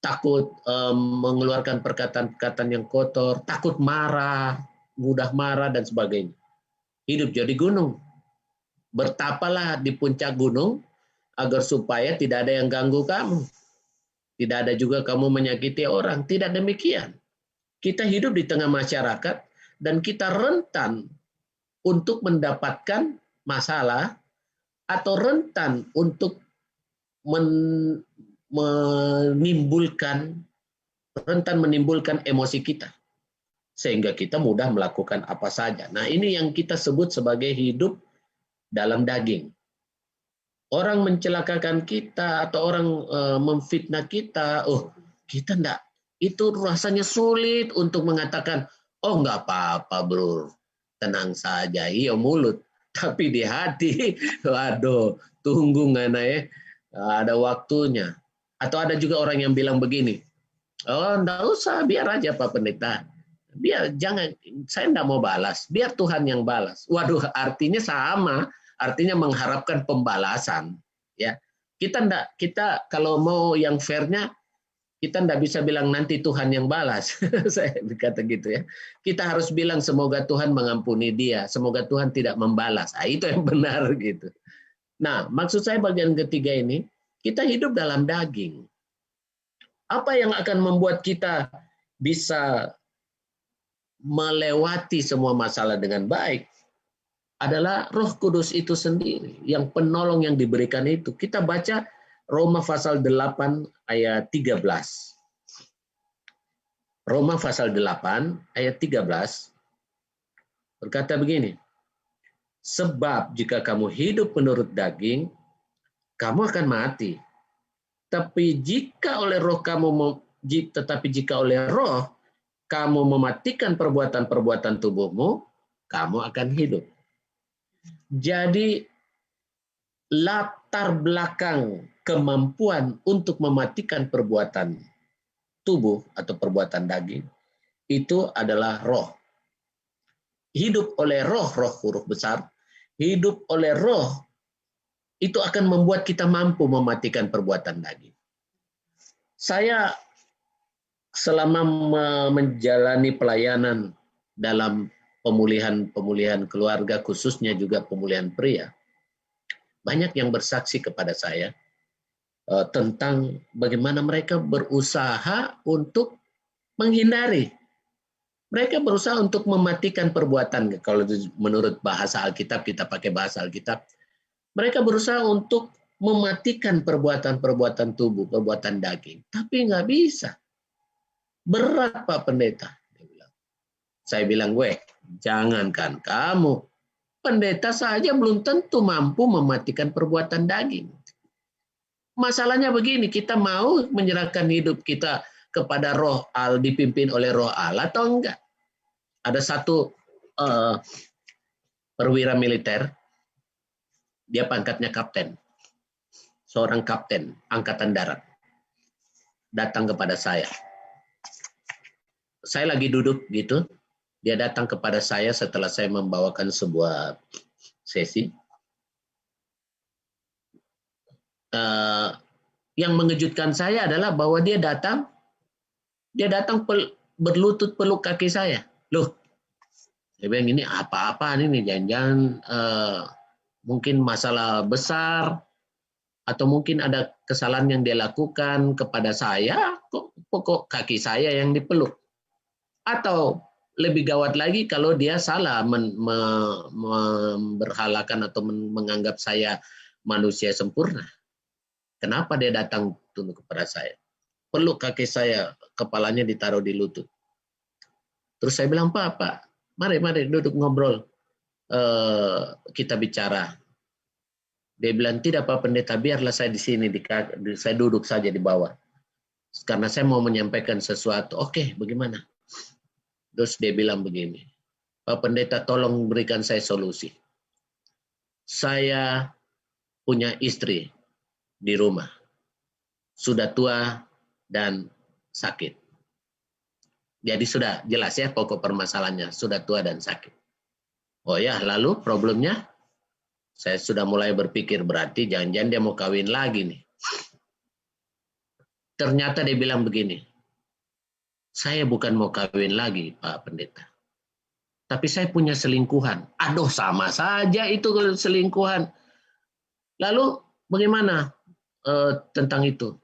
takut mengeluarkan perkataan-perkataan yang kotor, takut marah, mudah marah, dan sebagainya. Hidup jadi gunung. Bertapalah di puncak gunung, agar supaya tidak ada yang ganggu kamu. Tidak ada juga kamu menyakiti orang. Tidak demikian. Kita hidup di tengah masyarakat, dan kita rentan untuk mendapatkan masalah, atau rentan untuk menimbulkan emosi kita. Sehingga kita mudah melakukan apa saja. Nah, ini yang kita sebut sebagai hidup dalam daging. Orang mencelakakan kita atau orang memfitnah kita, kita enggak. Itu rasanya sulit untuk mengatakan, oh enggak apa-apa bro, tenang saja, iya mulut. Tapi di hati, waduh, tunggu ngana ya, ada waktunya. Atau ada juga orang yang bilang begini, oh enggak usah, biar aja Pak Pendeta. Biar jangan, saya enggak mau balas, biar Tuhan yang balas. Waduh, artinya sama, artinya mengharapkan pembalasan. Ya, kita kalau mau yang fairnya, kita enggak bisa bilang nanti Tuhan yang balas. Saya berkata gitu ya. Kita harus bilang semoga Tuhan mengampuni dia, semoga Tuhan tidak membalas. Nah, itu yang benar gitu. Nah, maksud saya bagian ketiga ini, kita hidup dalam daging. Apa yang akan membuat kita bisa melewati semua masalah dengan baik adalah Roh Kudus itu sendiri, yang penolong yang diberikan itu. Kita baca Roma pasal 8 ayat 13. Roma pasal 8 ayat 13 berkata begini, sebab jika kamu hidup menurut daging, kamu akan mati. Tetapi jika oleh roh kamu mematikan perbuatan-perbuatan tubuhmu, kamu akan hidup. Jadi latar belakang kemampuan untuk mematikan perbuatan tubuh atau perbuatan daging itu adalah roh. Hidup oleh roh, roh huruf besar, hidup oleh roh itu akan membuat kita mampu mematikan perbuatan daging. Saya selama menjalani pelayanan dalam pemulihan keluarga, khususnya juga pemulihan pria, banyak yang bersaksi kepada saya tentang bagaimana mereka berusaha untuk menghindari. Mereka berusaha untuk mematikan perbuatan. Kalau menurut bahasa Alkitab, kita pakai bahasa Alkitab. Mereka berusaha untuk mematikan perbuatan-perbuatan tubuh, perbuatan daging. Tapi nggak bisa. Berat, Pak Pendeta. Saya bilang, jangankan kamu. Pendeta saja belum tentu mampu mematikan perbuatan daging. Masalahnya begini, kita mau menyerahkan hidup kita kepada roh Allah, dipimpin oleh roh Allah atau enggak? Ada satu perwira militer, dia pangkatnya kapten. Seorang kapten angkatan darat. Datang kepada saya. Saya lagi duduk gitu, dia datang kepada saya setelah saya membawakan sebuah sesi. Yang mengejutkan saya adalah bahwa dia datang berlutut peluk kaki saya. Loh, saya bilang ini apa-apaan ini, jangan-jangan mungkin masalah besar atau mungkin ada kesalahan yang dia lakukan kepada saya, kok kaki saya yang dipeluk. Atau lebih gawat lagi kalau dia salah memberhalakan atau menganggap saya manusia sempurna. Kenapa dia datang tunduk kepada saya? Peluk kaki saya, kepalanya ditaruh di lutut. Terus saya bilang, Pak, mari duduk ngobrol. Kita bicara. Dia bilang, tidak Pak Pendeta, biarlah saya di sini, saya duduk saja di bawah. Karena saya mau menyampaikan sesuatu. Oke, bagaimana? Terus dia bilang begini, Pak Pendeta tolong berikan saya solusi. Saya punya istri di rumah. Sudah tua dan sakit. Jadi sudah jelas ya pokok permasalahannya. Sudah tua dan sakit. Oh ya, lalu problemnya? Saya sudah mulai berpikir berarti jangan-jangan dia mau kawin lagi nih. Ternyata dia bilang begini. Saya bukan mau kawin lagi, Pak Pendeta. Tapi saya punya selingkuhan. Aduh, sama saja itu selingkuhan. Lalu bagaimana tentang itu?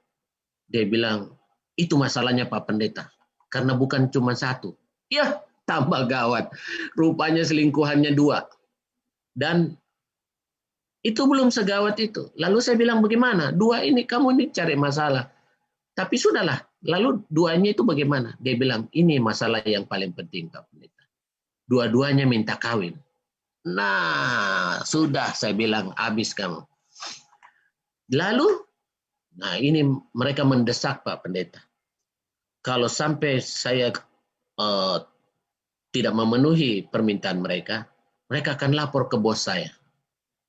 Dia bilang, itu masalahnya Pak Pendeta. Karena bukan cuma satu. Ya, tambah gawat. Rupanya selingkuhannya 2. Dan itu belum segawat itu. Lalu saya bilang, bagaimana? 2 ini, kamu ini cari masalah. Tapi sudahlah. Lalu 2-nya itu bagaimana? Dia bilang, ini masalah yang paling penting Pak Pendeta. Dua-duanya minta kawin. Nah, sudah saya bilang, habis kamu. Lalu, nah ini mereka mendesak Pak Pendeta. Kalau sampai saya tidak memenuhi permintaan mereka, mereka akan lapor ke bos saya.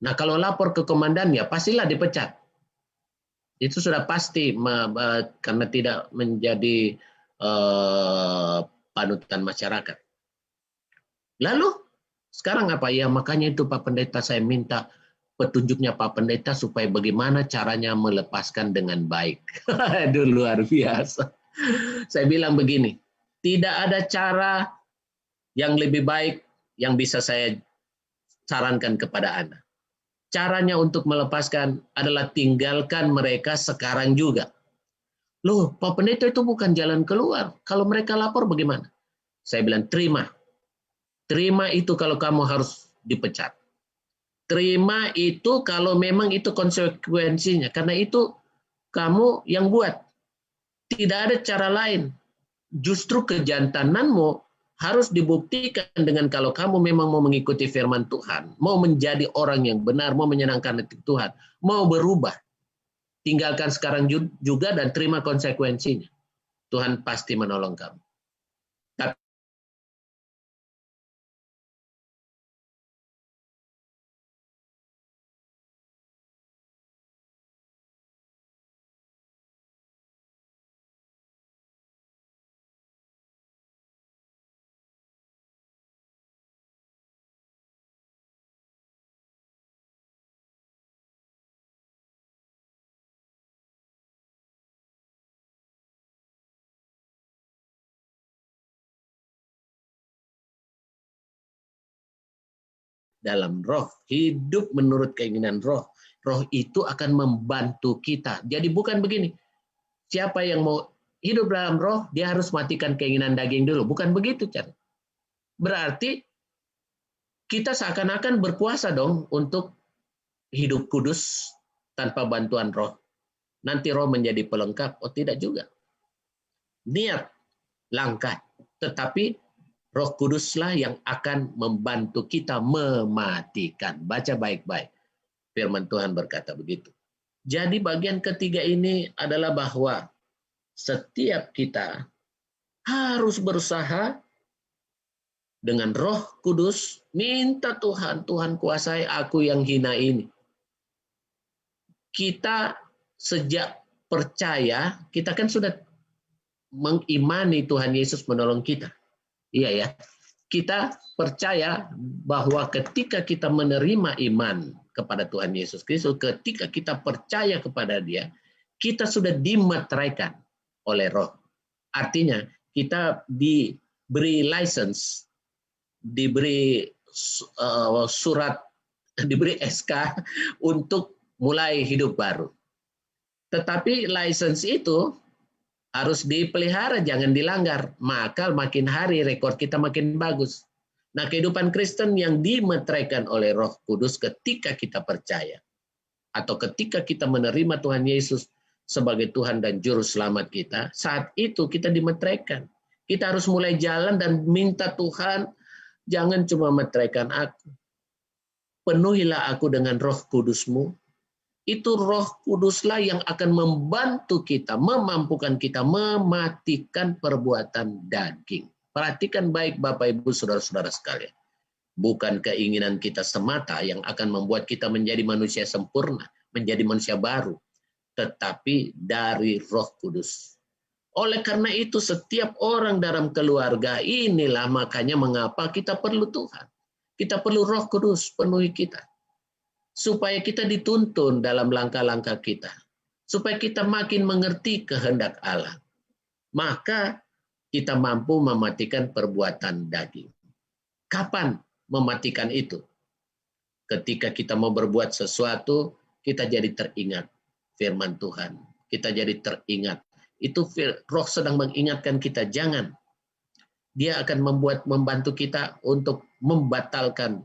Nah kalau lapor ke komandan ya pastilah dipecat. Itu sudah pasti karena tidak menjadi panutan masyarakat. Lalu sekarang apa ya? Makanya itu Pak Pendeta saya minta petunjuknya Pak Pendeta supaya bagaimana caranya melepaskan dengan baik. Aduh luar biasa. Saya bilang begini, tidak ada cara yang lebih baik yang bisa saya sarankan kepada Anda. Caranya untuk melepaskan adalah tinggalkan mereka sekarang juga. Loh, Pak Pendeta itu bukan jalan keluar. Kalau mereka lapor bagaimana? Saya bilang, terima. Terima itu kalau kamu harus dipecat. Terima itu kalau memang itu konsekuensinya. Karena itu kamu yang buat. Tidak ada cara lain. Justru kejantananmu harus dibuktikan dengan kalau kamu memang mau mengikuti firman Tuhan. Mau menjadi orang yang benar, mau menyenangkan hati Tuhan. Mau berubah. Tinggalkan sekarang juga dan terima konsekuensinya. Tuhan pasti menolong kamu. Dalam roh, hidup menurut keinginan roh. Roh itu akan membantu kita. Jadi bukan begini, siapa yang mau hidup dalam roh, dia harus matikan keinginan daging dulu. Bukan begitu, cara. Berarti kita seakan-akan berpuasa dong untuk hidup kudus tanpa bantuan roh. Nanti roh menjadi pelengkap. Oh, tidak juga. Niat, langkah. Tetapi Roh Kuduslah yang akan membantu kita mematikan. Baca baik-baik. Firman Tuhan berkata begitu. Jadi bagian ketiga ini adalah bahwa setiap kita harus berusaha dengan Roh Kudus, minta Tuhan, Tuhan kuasai aku yang hina ini. Kita sejak percaya, kita kan sudah mengimani Tuhan Yesus menolong kita. Iya ya, kita percaya bahwa ketika kita menerima iman kepada Tuhan Yesus Kristus, ketika kita percaya kepada Dia, kita sudah dimeteraikan oleh Roh. Artinya kita diberi license, diberi surat, diberi SK untuk mulai hidup baru. Tetapi license itu harus dipelihara, jangan dilanggar. Maka makin hari rekor kita makin bagus. Nah, kehidupan Kristen yang dimeteraikan oleh Roh Kudus ketika kita percaya. Atau ketika kita menerima Tuhan Yesus sebagai Tuhan dan Juru Selamat kita, saat itu kita dimeteraikan. Kita harus mulai jalan dan minta Tuhan, jangan cuma meteraikan aku. Penuhilah aku dengan Roh Kudus-Mu. Itu Roh Kuduslah yang akan membantu kita, memampukan kita mematikan perbuatan daging. Perhatikan baik Bapak Ibu Saudara-saudara sekalian. Bukan keinginan kita semata yang akan membuat kita menjadi manusia sempurna, menjadi manusia baru, tetapi dari Roh Kudus. Oleh karena itu setiap orang dalam keluarga inilah makanya mengapa kita perlu Tuhan. Kita perlu Roh Kudus penuhi kita. Supaya kita dituntun dalam langkah-langkah kita. Supaya kita makin mengerti kehendak Allah. Maka kita mampu mematikan perbuatan daging. Kapan mematikan itu? Ketika kita mau berbuat sesuatu, kita jadi teringat firman Tuhan. Kita jadi teringat. Itu Roh sedang mengingatkan kita, jangan. Dia akan membantu kita untuk membatalkan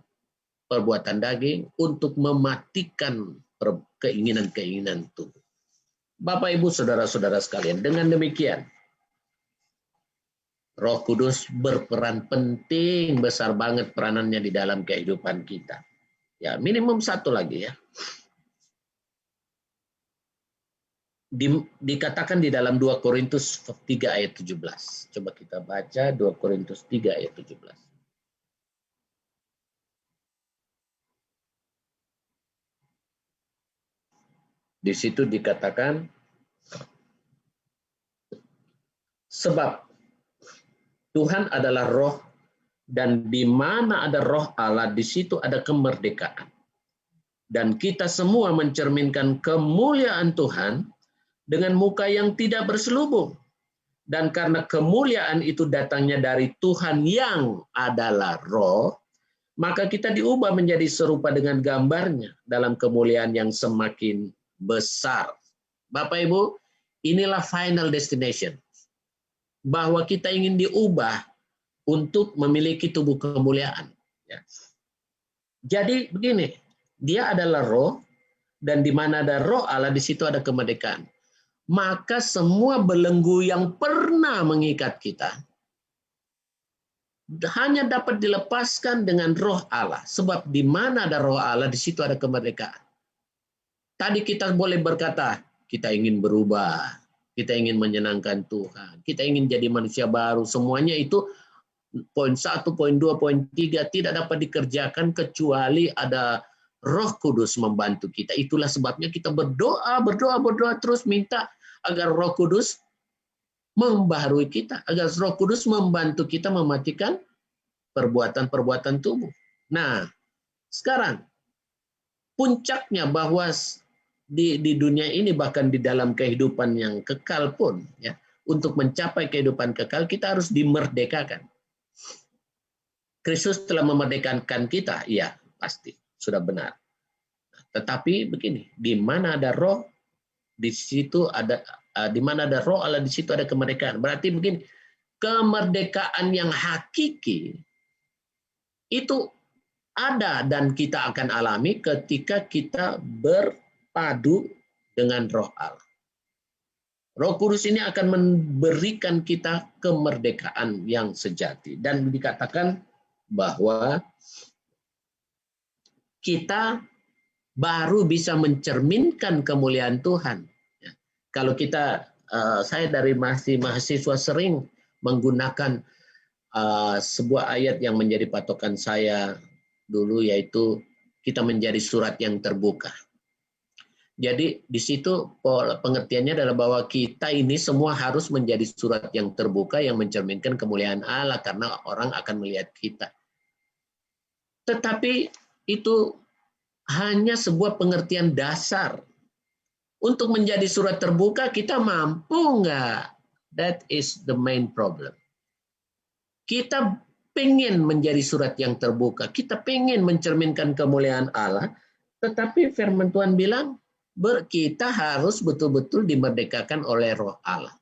perbuatan daging, untuk mematikan keinginan-keinginan tubuh. Bapak, Ibu, Saudara-saudara sekalian, dengan demikian, Roh Kudus berperan penting, besar banget peranannya di dalam kehidupan kita. Ya, minimum satu lagi ya. Dikatakan di dalam 2 Korintus 3 ayat 17. Coba kita baca 2 Korintus 3 ayat 17. Di situ dikatakan, sebab Tuhan adalah roh, dan di mana ada roh Allah, di situ ada kemerdekaan. Dan kita semua mencerminkan kemuliaan Tuhan dengan muka yang tidak berselubung. Dan karena kemuliaan itu datangnya dari Tuhan yang adalah roh, maka kita diubah menjadi serupa dengan gambarnya dalam kemuliaan yang semakin besar. Bapak Ibu, inilah final destination. Bahwa kita ingin diubah untuk memiliki tubuh kemuliaan. Ya. Jadi begini, dia adalah roh, dan di mana ada roh Allah, di situ ada kemerdekaan. Maka semua belenggu yang pernah mengikat kita hanya dapat dilepaskan dengan roh Allah. Sebab di mana ada roh Allah, di situ ada kemerdekaan. Tadi kita boleh berkata, kita ingin berubah, kita ingin menyenangkan Tuhan, kita ingin jadi manusia baru. Semuanya itu poin 1, poin 2, poin 3 tidak dapat dikerjakan kecuali ada Roh Kudus membantu kita. Itulah sebabnya kita berdoa terus minta agar Roh Kudus membaharui kita, agar Roh Kudus membantu kita mematikan perbuatan-perbuatan tubuh. Nah, sekarang puncaknya bahwa di dunia ini, bahkan di dalam kehidupan yang kekal pun, ya, untuk mencapai kehidupan kekal kita harus dimerdekakan. Kristus telah memerdekakan kita, iya pasti sudah benar. Tetapi begini, di mana ada roh, di situ ada di mana ada roh Allah, di situ ada kemerdekaan. Berarti begini, kemerdekaan yang hakiki itu ada dan kita akan alami ketika kita berpadu dengan roh Allah. Roh Kudus ini akan memberikan kita kemerdekaan yang sejati. Dan dikatakan bahwa kita baru bisa mencerminkan kemuliaan Tuhan. Kalau kita, saya dari masih mahasiswa sering menggunakan sebuah ayat yang menjadi patokan saya dulu, yaitu kita menjadi surat yang terbuka. Jadi di situ pengertiannya adalah bahwa kita ini semua harus menjadi surat yang terbuka yang mencerminkan kemuliaan Allah, karena orang akan melihat kita. Tetapi itu hanya sebuah pengertian dasar. Untuk menjadi surat terbuka kita mampu nggak? That is the main problem. Kita pengen menjadi surat yang terbuka, kita pengen mencerminkan kemuliaan Allah, tetapi firman Tuhan bilang kita harus betul-betul dimerdekakan oleh roh Allah.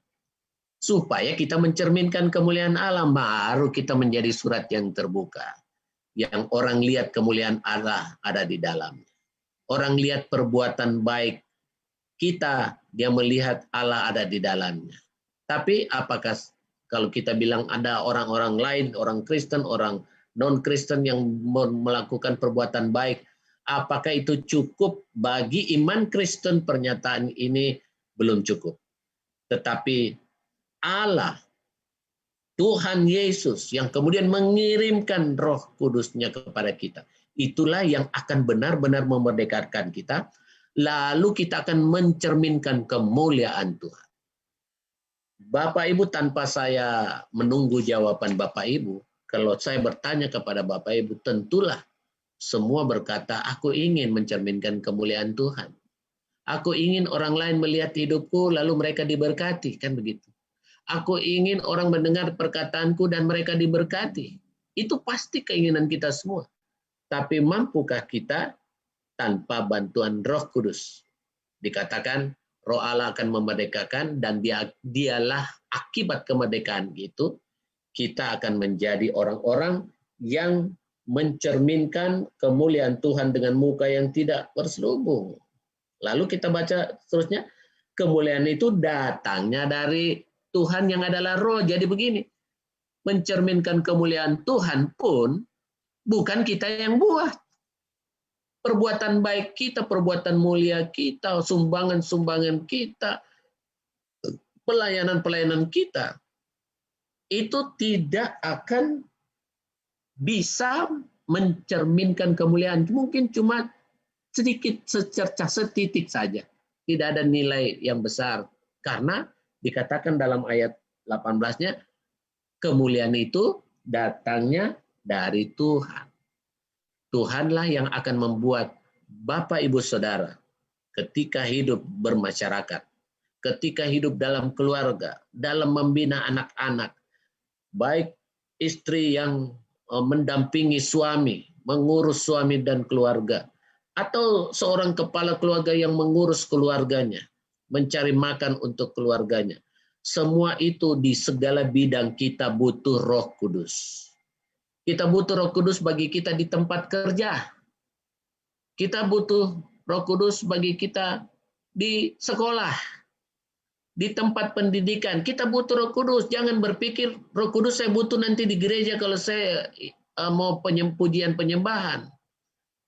Supaya kita mencerminkan kemuliaan Allah, baru kita menjadi surat yang terbuka. Yang orang lihat kemuliaan Allah ada di dalamnya. Orang lihat perbuatan baik kita, dia melihat Allah ada di dalamnya. Tapi apakah kalau kita bilang ada orang-orang lain, orang Kristen, orang non-Kristen yang melakukan perbuatan baik, apakah itu cukup bagi iman Kristen? Pernyataan ini belum cukup. Tetapi Allah, Tuhan Yesus yang kemudian mengirimkan Roh Kudusnya kepada kita, itulah yang akan benar-benar memerdekakan kita. Lalu kita akan mencerminkan kemuliaan Tuhan. Bapak Ibu, tanpa saya menunggu jawaban Bapak Ibu, kalau saya bertanya kepada Bapak Ibu, tentulah semua berkata, aku ingin mencerminkan kemuliaan Tuhan. Aku ingin orang lain melihat hidupku, lalu mereka diberkati, kan begitu. Aku ingin orang mendengar perkataanku dan mereka diberkati. Itu pasti keinginan kita semua. Tapi mampukah kita tanpa bantuan Roh Kudus? Dikatakan Roh Allah akan memerdekakan, dan dialah akibat kemerdekaan itu kita akan menjadi orang-orang yang mencerminkan kemuliaan Tuhan dengan muka yang tidak berselubung. Lalu kita baca terusnya, kemuliaan itu datangnya dari Tuhan yang adalah Roh. Jadi begini, mencerminkan kemuliaan Tuhan pun bukan kita yang buat. Perbuatan baik kita, perbuatan mulia kita, sumbangan-sumbangan kita, pelayanan-pelayanan kita, itu tidak akan bisa mencerminkan kemuliaan. Mungkin cuma sedikit, secercah, setitik saja. Tidak ada nilai yang besar. Karena dikatakan dalam ayat 18-nya, kemuliaan itu datangnya dari Tuhan. Tuhanlah yang akan membuat Bapak Ibu Saudara ketika hidup bermasyarakat, ketika hidup dalam keluarga, dalam membina anak-anak, baik istri yang mendampingi suami, mengurus suami dan keluarga, atau seorang kepala keluarga yang mengurus keluarganya, mencari makan untuk keluarganya. Semua itu di segala bidang kita butuh Roh Kudus. Kita butuh Roh Kudus bagi kita di tempat kerja. Kita butuh Roh Kudus bagi kita di sekolah, di tempat pendidikan. Kita butuh Roh Kudus. Jangan berpikir Roh Kudus saya butuh nanti di gereja kalau saya mau pujian penyembahan.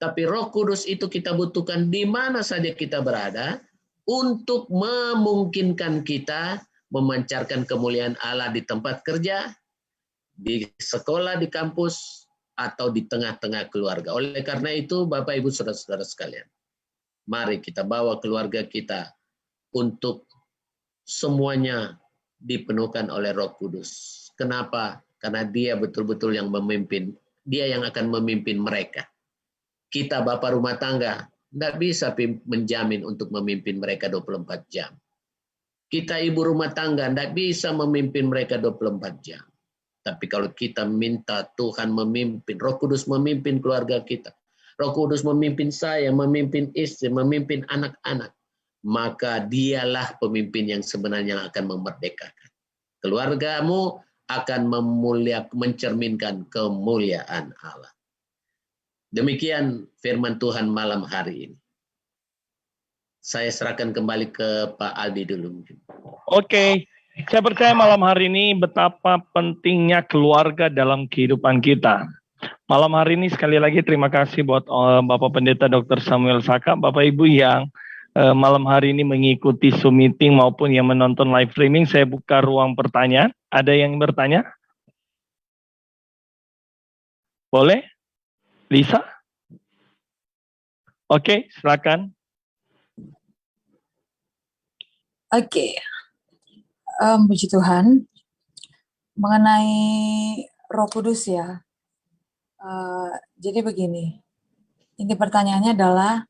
Tapi Roh Kudus itu kita butuhkan di mana saja kita berada untuk memungkinkan kita memancarkan kemuliaan Allah di tempat kerja, di sekolah, di kampus, atau di tengah-tengah keluarga. Oleh karena itu, Bapak, Ibu, Saudara-saudara sekalian, mari kita bawa keluarga kita untuk semuanya dipenuhkan oleh Roh Kudus. Kenapa? Karena Dia betul-betul yang memimpin. Dia yang akan memimpin mereka. Kita bapak rumah tangga tidak bisa menjamin untuk memimpin mereka 24 jam. Kita ibu rumah tangga tidak bisa memimpin mereka 24 jam. Tapi kalau kita minta Tuhan memimpin, Roh Kudus memimpin keluarga kita, Roh Kudus memimpin saya, memimpin istri, memimpin anak-anak, maka Dialah pemimpin yang sebenarnya akan memerdekakan. Keluargamu akan mencerminkan kemuliaan Allah. Demikian firman Tuhan malam hari ini. Saya serahkan kembali ke Pak Aldi dulu. Oke, saya percaya malam hari ini betapa pentingnya keluarga dalam kehidupan kita. Malam hari ini sekali lagi terima kasih buat Bapak Pendeta Dr. Samuel Saka, Bapak Ibu yang malam hari ini mengikuti Zoom meeting maupun yang menonton live streaming. Saya buka ruang pertanyaan. Ada yang bertanya? Boleh? Lisa? Oke, silakan. Oke, puji Tuhan. Mengenai Roh Kudus ya, jadi begini, ini pertanyaannya adalah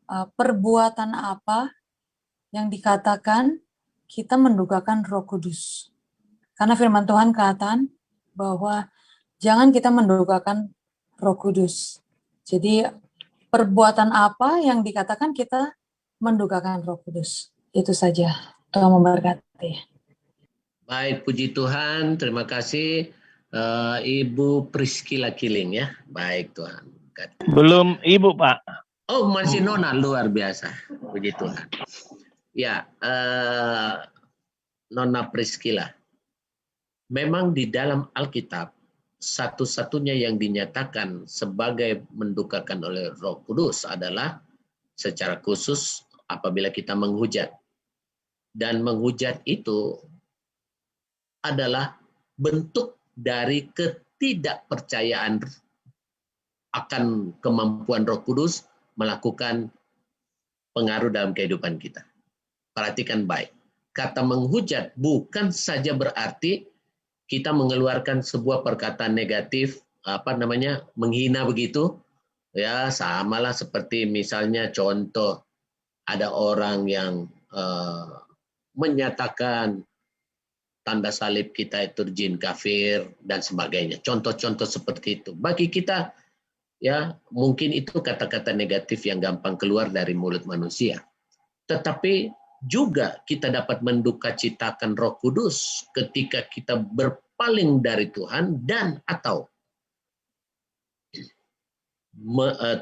perbuatan apa yang dikatakan kita mendukakan Roh Kudus? Karena firman Tuhan katakan bahwa jangan kita mendukakan Roh Kudus. Jadi perbuatan apa yang dikatakan kita mendukakan Roh Kudus? Itu saja. Tuhan memberkati. Baik, puji Tuhan. Terima kasih Ibu Priscilla Kiling ya. Baik Tuhan. Belum Ibu, Pak. Oh, masih Nona, luar biasa. Puji Tuhan. Ya, Nona Priscilla. Memang di dalam Alkitab, satu-satunya yang dinyatakan sebagai mendukakan oleh Roh Kudus adalah secara khusus apabila kita menghujat. Dan menghujat itu adalah bentuk dari ketidakpercayaan akan kemampuan Roh Kudus melakukan pengaruh dalam kehidupan kita. Perhatikan baik. Kata menghujat bukan saja berarti kita mengeluarkan sebuah perkataan negatif, menghina begitu. Ya, samalah seperti misalnya contoh ada orang yang menyatakan tanda salib kita itu jin kafir dan sebagainya. Contoh-contoh seperti itu. Bagi kita ya mungkin itu kata-kata negatif yang gampang keluar dari mulut manusia. Tetapi juga kita dapat mendukacitakan Roh Kudus ketika kita berpaling dari Tuhan dan atau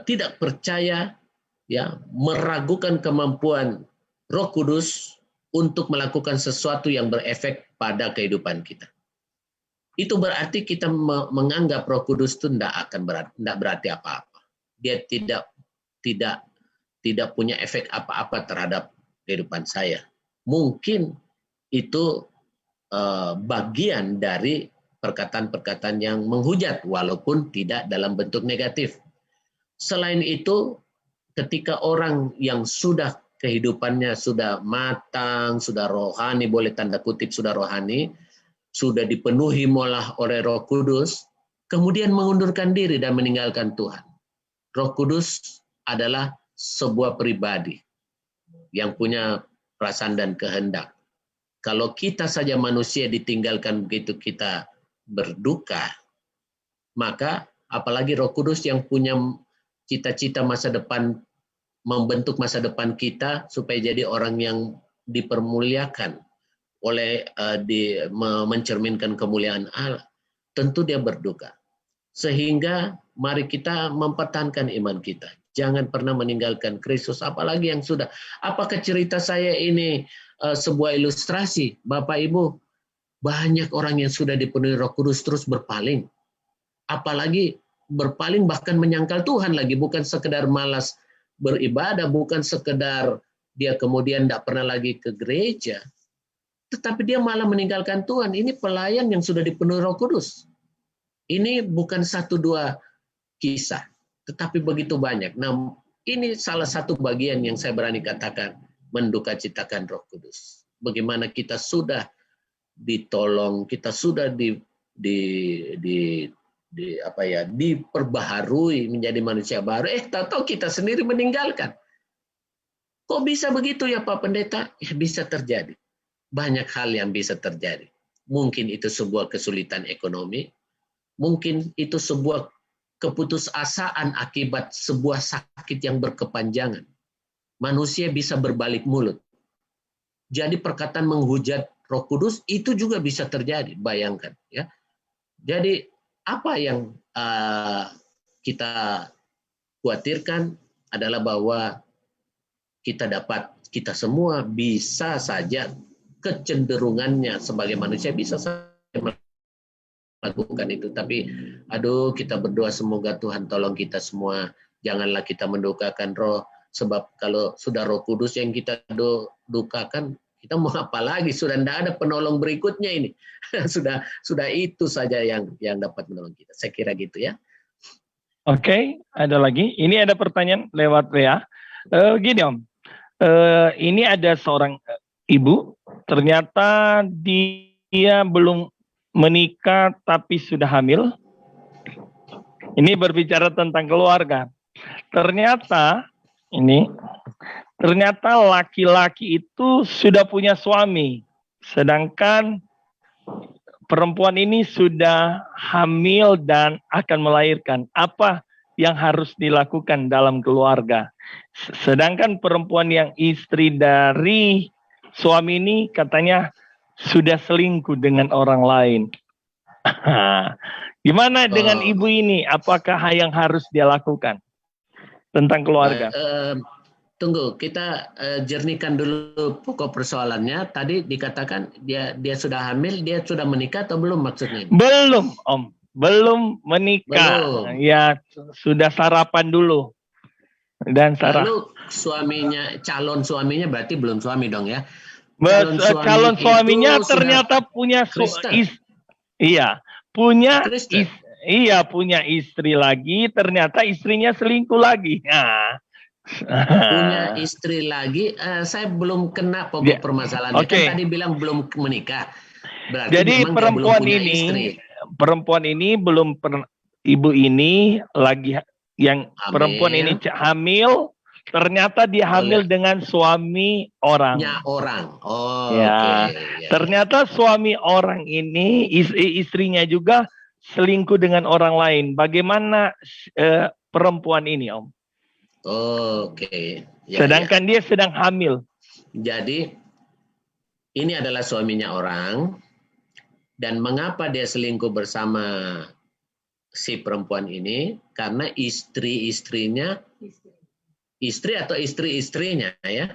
tidak percaya, ya, meragukan kemampuan Roh Kudus untuk melakukan sesuatu yang berefek pada kehidupan kita. Itu berarti kita menganggap Roh Kudus itu tidak berarti apa-apa. Dia tidak punya efek apa-apa terhadap kehidupan saya. Mungkin itu bagian dari perkataan-perkataan yang menghujat walaupun tidak dalam bentuk negatif. Selain itu, ketika orang yang sudah kehidupannya sudah matang, sudah rohani, boleh tanda kutip sudah rohani, sudah dipenuhi oleh Roh Kudus, kemudian mengundurkan diri dan meninggalkan Tuhan. Roh Kudus adalah sebuah pribadi yang punya perasaan dan kehendak. Kalau kita saja manusia ditinggalkan begitu kita berduka, maka apalagi Roh Kudus yang punya cita-cita masa depan membentuk masa depan kita supaya jadi orang yang dipermuliakan oleh mencerminkan kemuliaan Allah, tentu dia berduka. Sehingga mari kita mempertahankan iman kita. Jangan pernah meninggalkan Kristus, apalagi yang sudah. Apakah cerita saya ini sebuah ilustrasi? Bapak Ibu, banyak orang yang sudah dipenuhi Roh Kudus terus berpaling. Apalagi berpaling bahkan menyangkal Tuhan lagi, bukan sekedar malas beribadah, bukan sekedar dia kemudian tidak pernah lagi ke gereja, tetapi dia malah meninggalkan Tuhan. Ini pelayan yang sudah dipenuhi Roh Kudus. Ini bukan 1-2 kisah, tetapi begitu banyak. Nah, ini salah satu bagian yang saya berani katakan mendukacitakan Roh Kudus. Bagaimana kita sudah ditolong, kita sudah diperbaharui menjadi manusia baru. Tahu-tahu kita sendiri meninggalkan. Kok bisa begitu ya Pak Pendeta? Ya, bisa terjadi. Banyak hal yang bisa terjadi. Mungkin itu sebuah kesulitan ekonomi, mungkin itu sebuah keputusasaan akibat sebuah sakit yang berkepanjangan. Manusia bisa berbalik mulut. Jadi perkataan menghujat Roh Kudus itu juga bisa terjadi, bayangkan ya. Jadi apa yang kita khawatirkan adalah bahwa kita semua bisa saja kecenderungannya sebagai manusia bisa saja melakukan itu. Tapi kita berdoa semoga Tuhan tolong kita semua. Janganlah kita mendukakan Roh, sebab kalau sudah Roh Kudus yang kita dukakan, kita mau apa lagi? Sudah tidak ada penolong berikutnya ini. sudah itu saja yang dapat menolong kita. Saya kira gitu ya. Oke, ada lagi. Ini ada pertanyaan lewat WA. Gini Om, ini ada seorang ibu, ternyata dia belum menikah tapi sudah hamil. Ini berbicara tentang keluarga. Ternyata laki-laki itu sudah punya suami, sedangkan perempuan ini sudah hamil dan akan melahirkan. Apa yang harus dilakukan dalam keluarga? Sedangkan perempuan yang istri dari suami ini katanya sudah selingkuh dengan orang lain. Gimana dengan ibu ini? Apakah yang harus dia lakukan tentang keluarga? Tunggu, kita jernihkan dulu pokok persoalannya. Tadi dikatakan dia sudah hamil, dia sudah menikah atau belum maksudnya? Belum, Om. Belum menikah. Belum. Ya, sudah sarapan dulu. Dan lalu calon suaminya berarti belum suami dong ya? Calon suaminya ternyata punya punya istri lagi, ternyata istrinya selingkuh lagi. Nah. Punya istri lagi, saya belum kena pokok permasalahannya. Okay. Kan tadi bilang belum menikah. Berarti jadi perempuan ini belum pernah, ibu ini lagi yang hamil. Perempuan ini hamil. Ternyata dia hamil dengan suami orang. Oh, ya. Okay. Ternyata suami orang ini, istrinya juga selingkuh dengan orang lain. Bagaimana perempuan ini, Om? Oke. Ya, sedangkan dia sedang hamil. Jadi, ini adalah suaminya orang. Dan mengapa dia selingkuh bersama si perempuan ini? Karena istri-istrinya, istri atau istri-istrinya ya,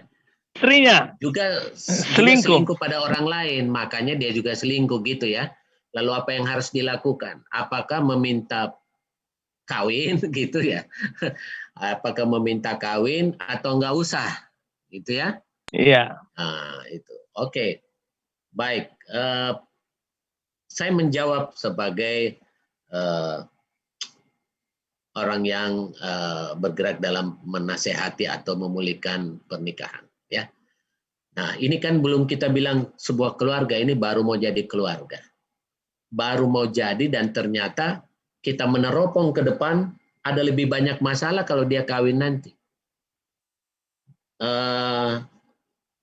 istrinya juga selingkuh pada orang lain, makanya dia juga selingkuh gitu ya. Lalu apa yang harus dilakukan? Apakah meminta kawin gitu ya? Apakah meminta kawin atau enggak usah gitu ya? Iya. Nah, itu. Oke. Baik, saya menjawab sebagai orang yang bergerak dalam menasehati atau memulihkan pernikahan, ya. Nah, ini kan belum kita bilang sebuah keluarga, ini baru mau jadi keluarga. Baru mau jadi dan ternyata kita meneropong ke depan ada lebih banyak masalah kalau dia kawin nanti.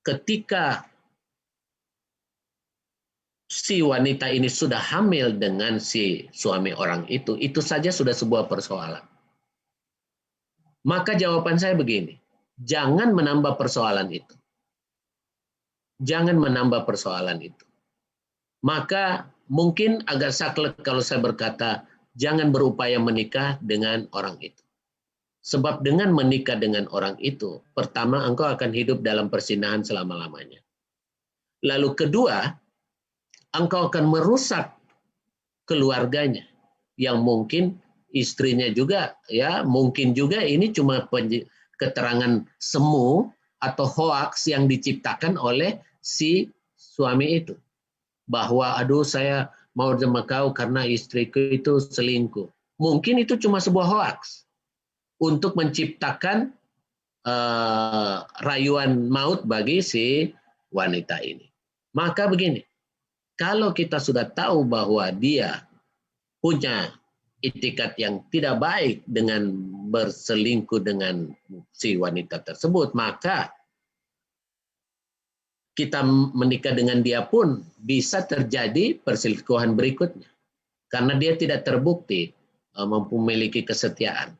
Ketika si wanita ini sudah hamil dengan si suami orang itu saja sudah sebuah persoalan. Maka jawaban saya begini, Jangan menambah persoalan itu. Jangan menambah persoalan itu. Maka mungkin agak saklek kalau saya berkata, jangan berupaya menikah dengan orang itu. Sebab dengan menikah dengan orang itu, pertama engkau akan hidup dalam persinahan selama-lamanya. Lalu kedua, engkau akan merusak keluarganya. Yang mungkin istrinya juga, ya mungkin juga ini cuma keterangan semu atau hoaks yang diciptakan oleh si suami itu. Bahwa aduh saya mau sama kau karena istriku itu selingkuh. Mungkin itu cuma sebuah hoaks untuk menciptakan rayuan maut bagi si wanita ini. Maka begini, kalau kita sudah tahu bahwa dia punya itikat yang tidak baik dengan berselingkuh dengan si wanita tersebut, maka kita menikah dengan dia pun bisa terjadi perselingkuhan berikutnya. Karena dia tidak terbukti memiliki kesetiaan.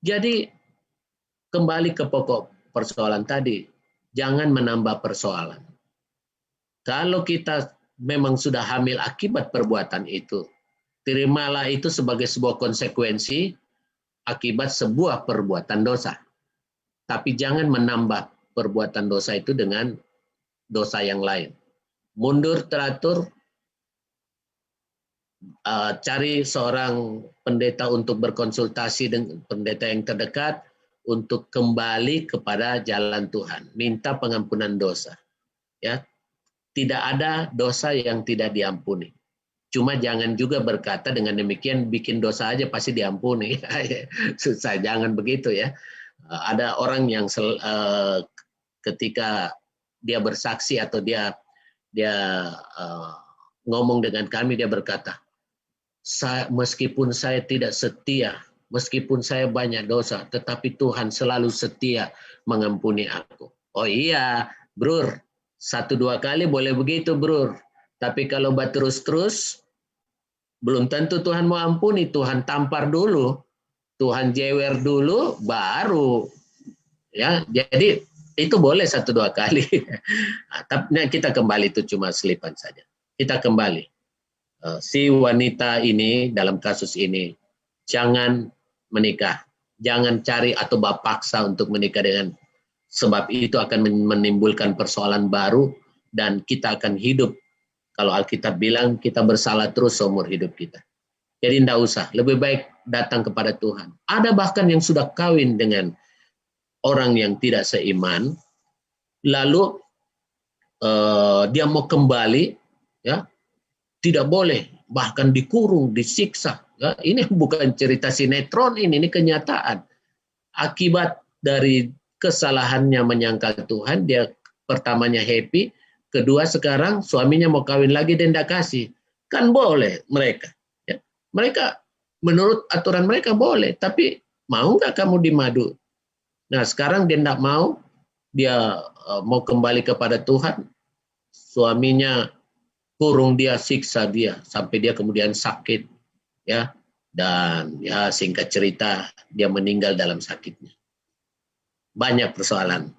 Jadi kembali ke pokok persoalan tadi, jangan menambah persoalan. Kalau kita memang sudah hamil akibat perbuatan itu, terimalah itu sebagai sebuah konsekuensi akibat sebuah perbuatan dosa. Tapi jangan menambah perbuatan dosa itu dengan dosa yang lain. Mundur teratur, cari seorang pendeta untuk berkonsultasi dengan pendeta yang terdekat untuk kembali kepada jalan Tuhan. Minta pengampunan dosa. Ya, tidak ada dosa yang tidak diampuni. Cuma jangan juga berkata dengan demikian bikin dosa aja pasti diampuni. Susah, jangan begitu ya. Ada orang yang ketika dia bersaksi atau dia ngomong dengan kami, dia berkata, meskipun saya tidak setia, meskipun saya banyak dosa, tetapi Tuhan selalu setia mengampuni aku. Oh iya, Brur, 1-2 kali boleh begitu, Brur. Tapi kalau terus-terus, belum tentu Tuhan mau ampuni. Tuhan tampar dulu, Tuhan jewer dulu, baru. Ya, jadi itu boleh 1-2 kali. Tapi kita kembali, itu cuma selipan saja. Kita kembali. Si wanita ini dalam kasus ini jangan menikah, jangan cari atau paksa untuk menikah dengan, sebab itu akan menimbulkan persoalan baru dan kita akan hidup, kalau Alkitab bilang kita bersalah terus seumur hidup kita. Jadi tidak usah, lebih baik datang kepada Tuhan. Ada bahkan yang sudah kawin dengan orang yang tidak seiman, lalu dia mau kembali, ya tidak boleh, bahkan dikurung, disiksa. Ya, ini bukan cerita sinetron, ini kenyataan. Akibat dari kesalahannya menyangkal Tuhan, dia pertamanya happy, kedua sekarang suaminya mau kawin lagi dan tidak kasih. Kan boleh mereka. Ya. Mereka menurut aturan mereka boleh, tapi mau nggak kamu dimadu? Nah sekarang dia tidak mau, dia mau kembali kepada Tuhan, suaminya kurung dia, siksa dia sampai dia kemudian sakit, ya, dan ya singkat cerita dia meninggal dalam sakitnya. Banyak persoalan.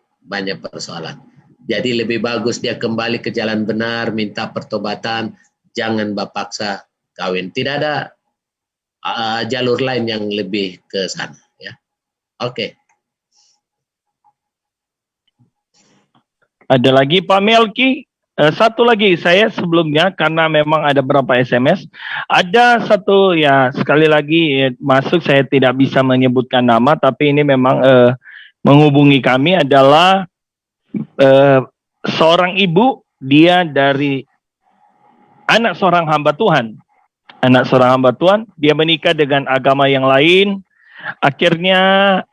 Jadi lebih bagus dia kembali ke jalan benar, minta pertobatan, jangan paksa kawin. Tidak ada jalur lain yang lebih ke sana, ya. Oke. Ada lagi Pak Melki? Satu lagi saya sebelumnya, karena memang ada beberapa SMS, ada satu ya, sekali lagi masuk, saya tidak bisa menyebutkan nama, tapi ini memang menghubungi kami adalah seorang ibu, dia dari anak seorang hamba Tuhan, dia menikah dengan agama yang lain, akhirnya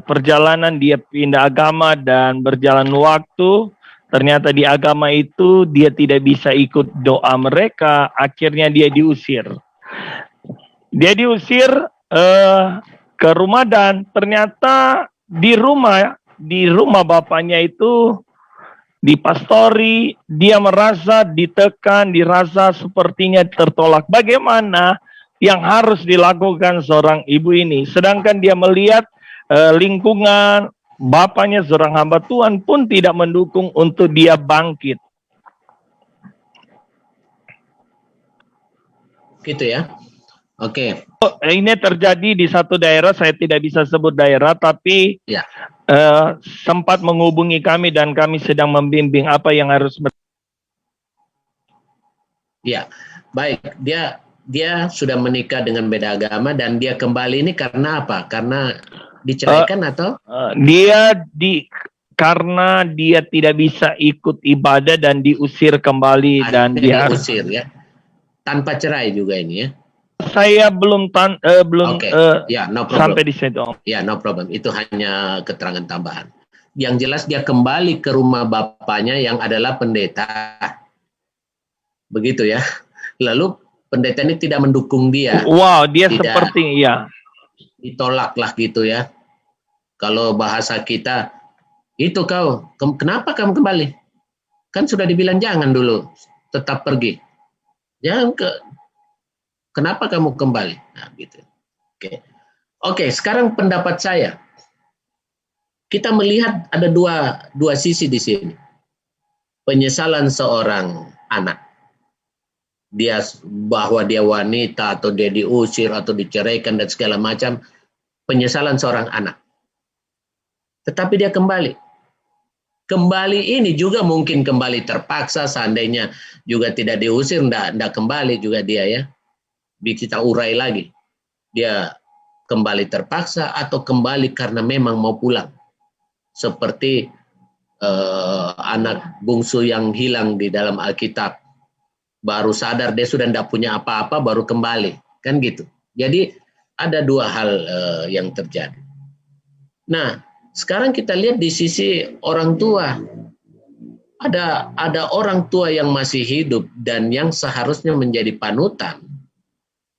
perjalanan dia pindah agama dan berjalan waktu, ternyata di agama itu dia tidak bisa ikut doa mereka, akhirnya dia diusir. Dia diusir ke rumah, dan ternyata di rumah bapaknya itu dipastori, dia merasa ditekan, dirasa sepertinya tertolak. Bagaimana yang harus dilakukan seorang ibu ini? Sedangkan dia melihat lingkungan, bapaknya seorang hamba Tuhan pun tidak mendukung untuk dia bangkit. Gitu ya. Oke. Ini terjadi di satu daerah, saya tidak bisa sebut daerah, tapi Ya. sempat menghubungi kami dan kami sedang membimbing apa yang harus. Ya, baik. Dia sudah menikah dengan beda agama dan dia kembali ini karena apa? Karena diceraikan atau? Karena dia tidak bisa ikut ibadah dan diusir kembali dan dia diusir ya. Tanpa cerai juga ini ya. Saya belum Ya, no problem. sampai di situ. Ya, no problem. Itu hanya keterangan tambahan. Yang jelas dia kembali ke rumah bapaknya yang adalah pendeta. Begitu ya. Lalu pendeta ini tidak mendukung dia. Wow, dia seperti ya. Ditolak lah gitu ya. Kalau bahasa kita, itu kau, kenapa kamu kembali? Kan sudah dibilang jangan dulu, tetap pergi. Kenapa kamu kembali? Nah, gitu. Oke, sekarang pendapat saya. Kita melihat ada dua sisi di sini. Penyesalan seorang anak. Bahwa dia wanita atau dia diusir atau diceraikan dan segala macam. Penyesalan seorang anak. Tetapi dia kembali. Kembali ini juga mungkin kembali terpaksa, seandainya juga tidak diusir, enggak kembali juga dia ya. Kita urai lagi. Dia kembali terpaksa atau kembali karena memang mau pulang. Seperti anak bungsu yang hilang di dalam Alkitab. Baru sadar dia sudah tidak punya apa-apa, baru kembali. Kan gitu. Jadi ada dua hal yang terjadi. Nah, sekarang kita lihat di sisi orang tua. Ada orang tua yang masih hidup dan yang seharusnya menjadi panutan.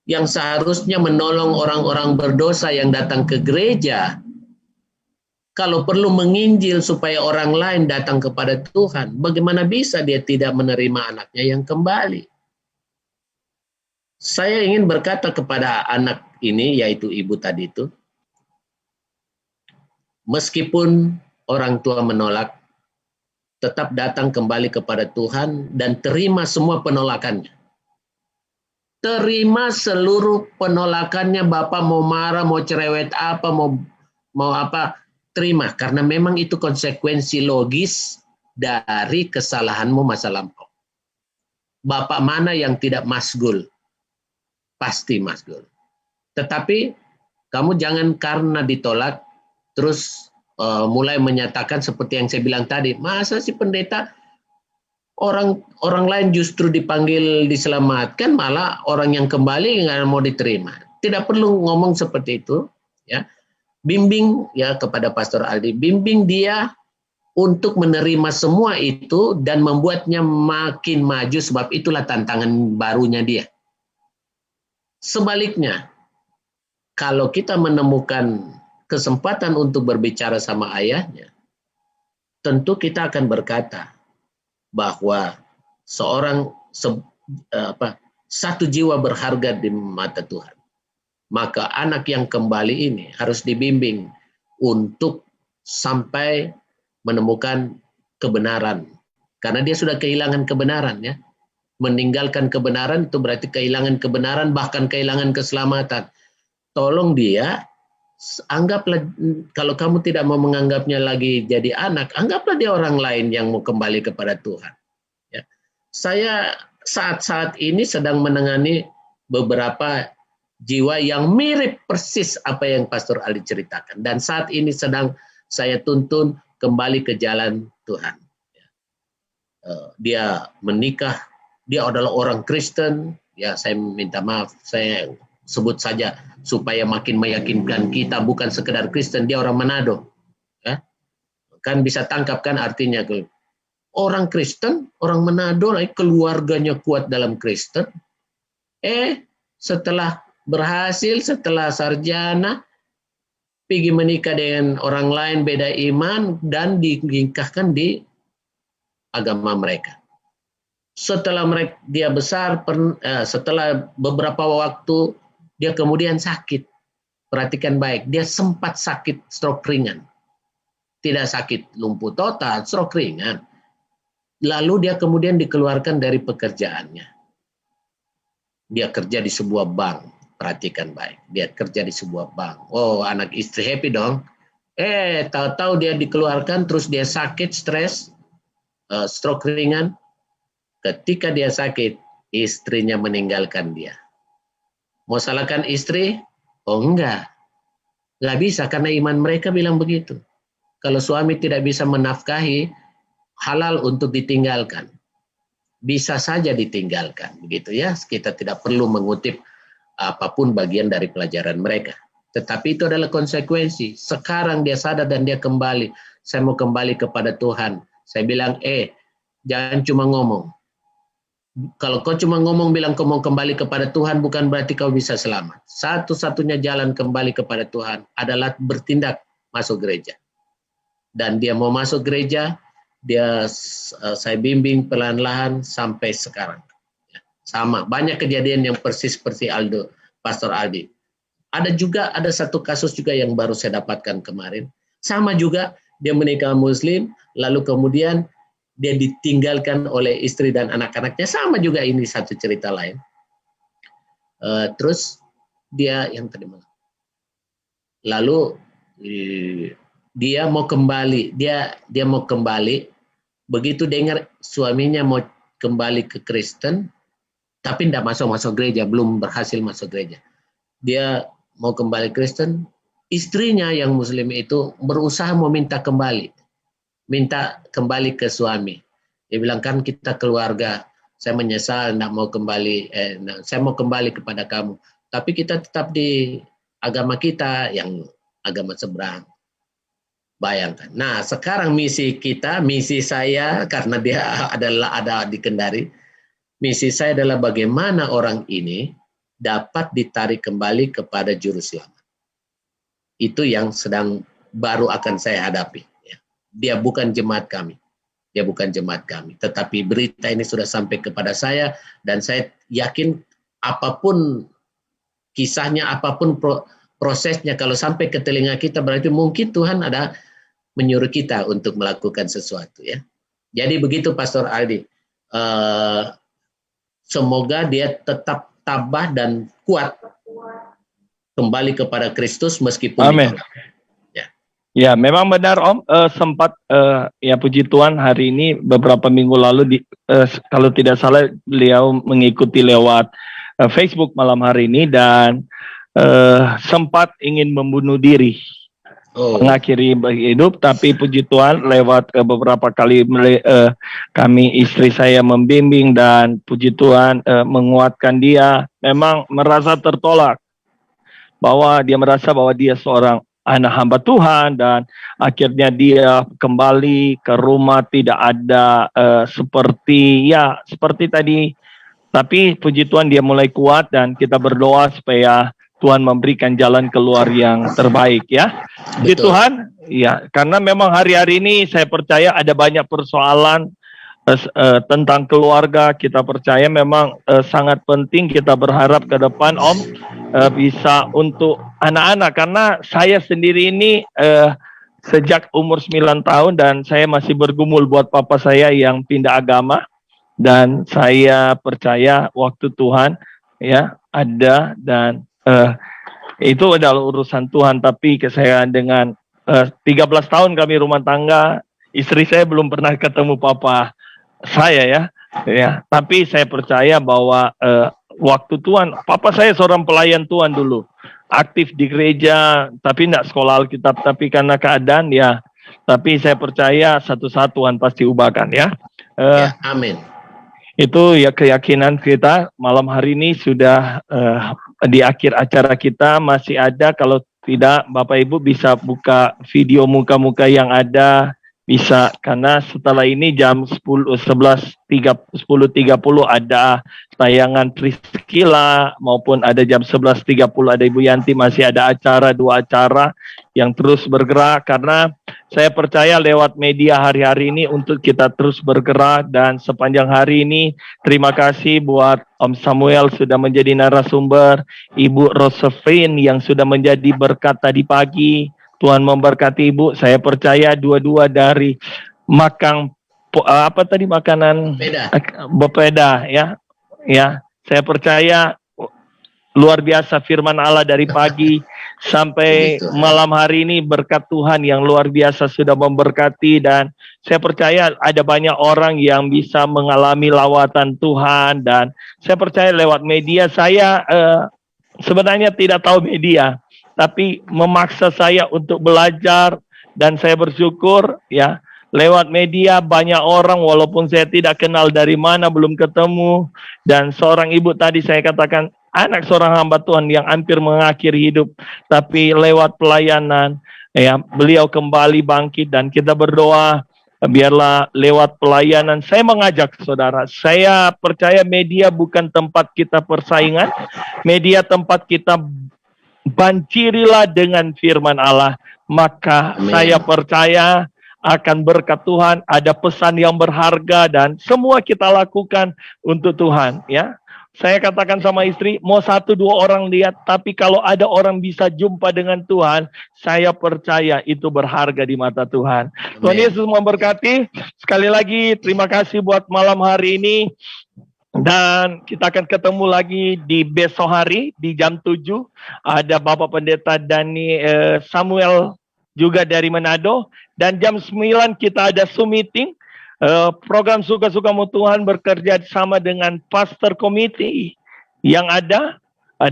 Yang seharusnya menolong orang-orang berdosa yang datang ke gereja. Kalau perlu menginjil supaya orang lain datang kepada Tuhan, bagaimana bisa dia tidak menerima anaknya yang kembali? Saya ingin berkata kepada anak ini, yaitu ibu tadi itu, meskipun orang tua menolak, tetap datang kembali kepada Tuhan dan terima semua penolakannya. Terima seluruh penolakannya, Bapak mau marah, mau cerewet apa, mau apa, terima. Karena memang itu konsekuensi logis dari kesalahanmu masa lampau. Bapak mana yang tidak masgul? Pasti masgul. Tetapi kamu jangan karena ditolak, terus mulai menyatakan seperti yang saya bilang tadi, masa si pendeta orang lain justru dipanggil diselamatkan, malah orang yang kembali nggak mau diterima. Tidak perlu ngomong seperti itu, ya. Bimbing ya kepada Pastor Aldi, bimbing dia untuk menerima semua itu dan membuatnya makin maju, sebab itulah tantangan barunya dia. Sebaliknya, kalau kita menemukan kesempatan untuk berbicara sama ayahnya, tentu kita akan berkata bahwa satu jiwa berharga di mata Tuhan. Maka anak yang kembali ini harus dibimbing untuk sampai menemukan kebenaran. Karena dia sudah kehilangan kebenaran ya. Meninggalkan kebenaran itu berarti kehilangan kebenaran, bahkan kehilangan keselamatan. Tolong dia, anggaplah, kalau kamu tidak mau menganggapnya lagi jadi anak, anggaplah dia orang lain yang mau kembali kepada Tuhan. Ya. Saya saat ini sedang menangani beberapa jiwa yang mirip persis apa yang Pastor Ali ceritakan. Dan saat ini sedang saya tuntun kembali ke jalan Tuhan. Dia menikah, dia adalah orang Kristen. Ya, saya minta maaf, saya sebut saja supaya makin meyakinkan kita bukan sekedar Kristen, dia orang Manado. Ya. Kan bisa tangkap kan artinya. Orang Kristen, orang Manado, keluarganya kuat dalam Kristen. Setelah berhasil, setelah sarjana, pergi menikah dengan orang lain beda iman dan dinikahkan di agama mereka. Setelah dia besar, setelah beberapa waktu, dia kemudian sakit. Perhatikan baik, dia sempat sakit stroke ringan. tidak sakit lumpuh total, stroke ringan. Lalu dia kemudian dikeluarkan dari pekerjaannya. Dia kerja di sebuah bank, perhatikan baik. Dia kerja di sebuah bank. Oh, anak istri happy dong. Tahu-tahu dia dikeluarkan, terus dia sakit, stres, stroke ringan. Ketika dia sakit, istrinya meninggalkan dia. Mau salahkan istri? Oh enggak. Nggak bisa, karena iman mereka bilang begitu. Kalau suami tidak bisa menafkahi, halal untuk ditinggalkan. Bisa saja ditinggalkan, begitu ya. Kita tidak perlu mengutip apapun bagian dari pelajaran mereka. Tetapi itu adalah konsekuensi. Sekarang dia sadar dan dia kembali. Saya mau kembali kepada Tuhan. Saya bilang, jangan cuma ngomong. Kalau kau cuma ngomong bilang kau mau kembali kepada Tuhan, bukan berarti kau bisa selamat. Satu-satunya jalan kembali kepada Tuhan adalah bertindak masuk gereja. Dan dia mau masuk gereja, saya bimbing pelan-pelan sampai sekarang. Sama, banyak kejadian yang persis seperti Pastor Aldi. Ada satu kasus juga yang baru saya dapatkan kemarin. Sama juga, dia menikah Muslim, lalu kemudian dia ditinggalkan oleh istri dan anak-anaknya. Sama juga, ini satu cerita lain. Terus dia yang tadi malam. Lalu dia mau kembali. Dia mau kembali. Begitu dengar suaminya mau kembali ke Kristen, tapi tidak masuk gereja, belum berhasil masuk gereja. Dia mau kembali Kristen, istrinya yang Muslim itu berusaha mau minta kembali ke suami. Dia bilang, kan kita keluarga, saya menyesal tidak mau kembali, saya mau kembali kepada kamu. Tapi kita tetap di agama kita yang agama seberang. Bayangkan. Nah, sekarang misi saya, karena dia ada di Kendari, misi saya adalah bagaimana orang ini dapat ditarik kembali kepada juru selamat. Itu yang baru akan saya hadapi. Dia bukan jemaat kami. Tetapi berita ini sudah sampai kepada saya, dan saya yakin apapun kisahnya, apapun prosesnya, kalau sampai ke telinga kita, berarti mungkin Tuhan ada menyuruh kita untuk melakukan sesuatu, ya. Jadi begitu Pastor Aldi. Semoga dia tetap tabah dan kuat kembali kepada Kristus meskipun. Amin. Ya, memang benar Om, sempat ya puji Tuhan hari ini beberapa minggu lalu kalau tidak salah beliau mengikuti lewat Facebook malam hari ini, dan sempat ingin membunuh diri, mengakhiri hidup, tapi puji Tuhan lewat beberapa kali kami, istri saya membimbing, dan puji Tuhan menguatkan dia. Memang merasa tertolak, bahwa dia merasa bahwa dia seorang anak hamba Tuhan, dan akhirnya dia kembali ke rumah, tidak ada seperti tadi. Tapi puji Tuhan dia mulai kuat, dan kita berdoa supaya Tuhan memberikan jalan keluar yang terbaik, ya. Puji Tuhan, ya, karena memang hari-hari ini saya percaya ada banyak persoalan tentang keluarga. Kita percaya memang sangat penting, kita berharap ke depan Om bisa untuk anak-anak, karena saya sendiri ini sejak umur 9 tahun dan saya masih bergumul buat papa saya yang pindah agama, dan saya percaya waktu Tuhan ya ada, dan itu adalah urusan Tuhan. Tapi saya dengan 13 tahun kami rumah tangga, istri saya belum pernah ketemu papa saya, ya. Tapi saya percaya bahwa waktu Tuhan, papa saya seorang pelayan Tuhan dulu, aktif di gereja, tapi tidak sekolah Alkitab, tapi karena keadaan ya. Tapi saya percaya satu saat Tuhan pasti ubahkan, ya. Amin. Itu ya keyakinan kita. Malam hari ini sudah di akhir acara kita, masih ada, kalau tidak Bapak Ibu bisa buka video muka-muka yang ada, bisa, karena setelah ini jam 10.30 ada tayangan Priscilla, maupun ada jam 11.30 ada Ibu Yanti, masih ada dua acara yang terus bergerak, karena saya percaya lewat media hari-hari ini untuk kita terus bergerak. Dan sepanjang hari ini terima kasih buat Om Samuel sudah menjadi narasumber, Ibu Rosephine yang sudah menjadi berkat tadi pagi. Tuhan memberkati Ibu. Saya percaya dua-dua dari apa tadi makanan bepeda ya. Ya, saya percaya luar biasa firman Allah dari pagi sampai malam hari ini, berkat Tuhan yang luar biasa sudah memberkati, dan saya percaya ada banyak orang yang bisa mengalami lawatan Tuhan, dan saya percaya lewat media. Saya sebenarnya tidak tahu media, tapi memaksa saya untuk belajar, dan saya bersyukur ya. Lewat media banyak orang walaupun saya tidak kenal dari mana, belum ketemu. Dan seorang ibu tadi saya katakan, anak seorang hamba Tuhan yang hampir mengakhiri hidup, tapi lewat pelayanan ya beliau kembali bangkit, dan kita berdoa biarlah lewat pelayanan. Saya mengajak saudara, saya percaya media bukan tempat kita persaingan, media tempat kita banjirilah dengan firman Allah. Maka saya percaya akan berkat Tuhan, ada pesan yang berharga, dan semua kita lakukan untuk Tuhan ya. Saya katakan sama istri, mau 1-2 orang lihat, tapi kalau ada orang bisa jumpa dengan Tuhan, saya percaya itu berharga di mata Tuhan. Amen. Tuhan Yesus memberkati. Sekali lagi terima kasih buat malam hari ini, dan kita akan ketemu lagi di besok hari di jam 7. Ada Bapak Pendeta Dani Samuel juga dari Manado, dan jam 9 kita ada Zoom meeting. Program Suka-Sukamu Tuhan bekerja sama dengan Pastor Committee yang ada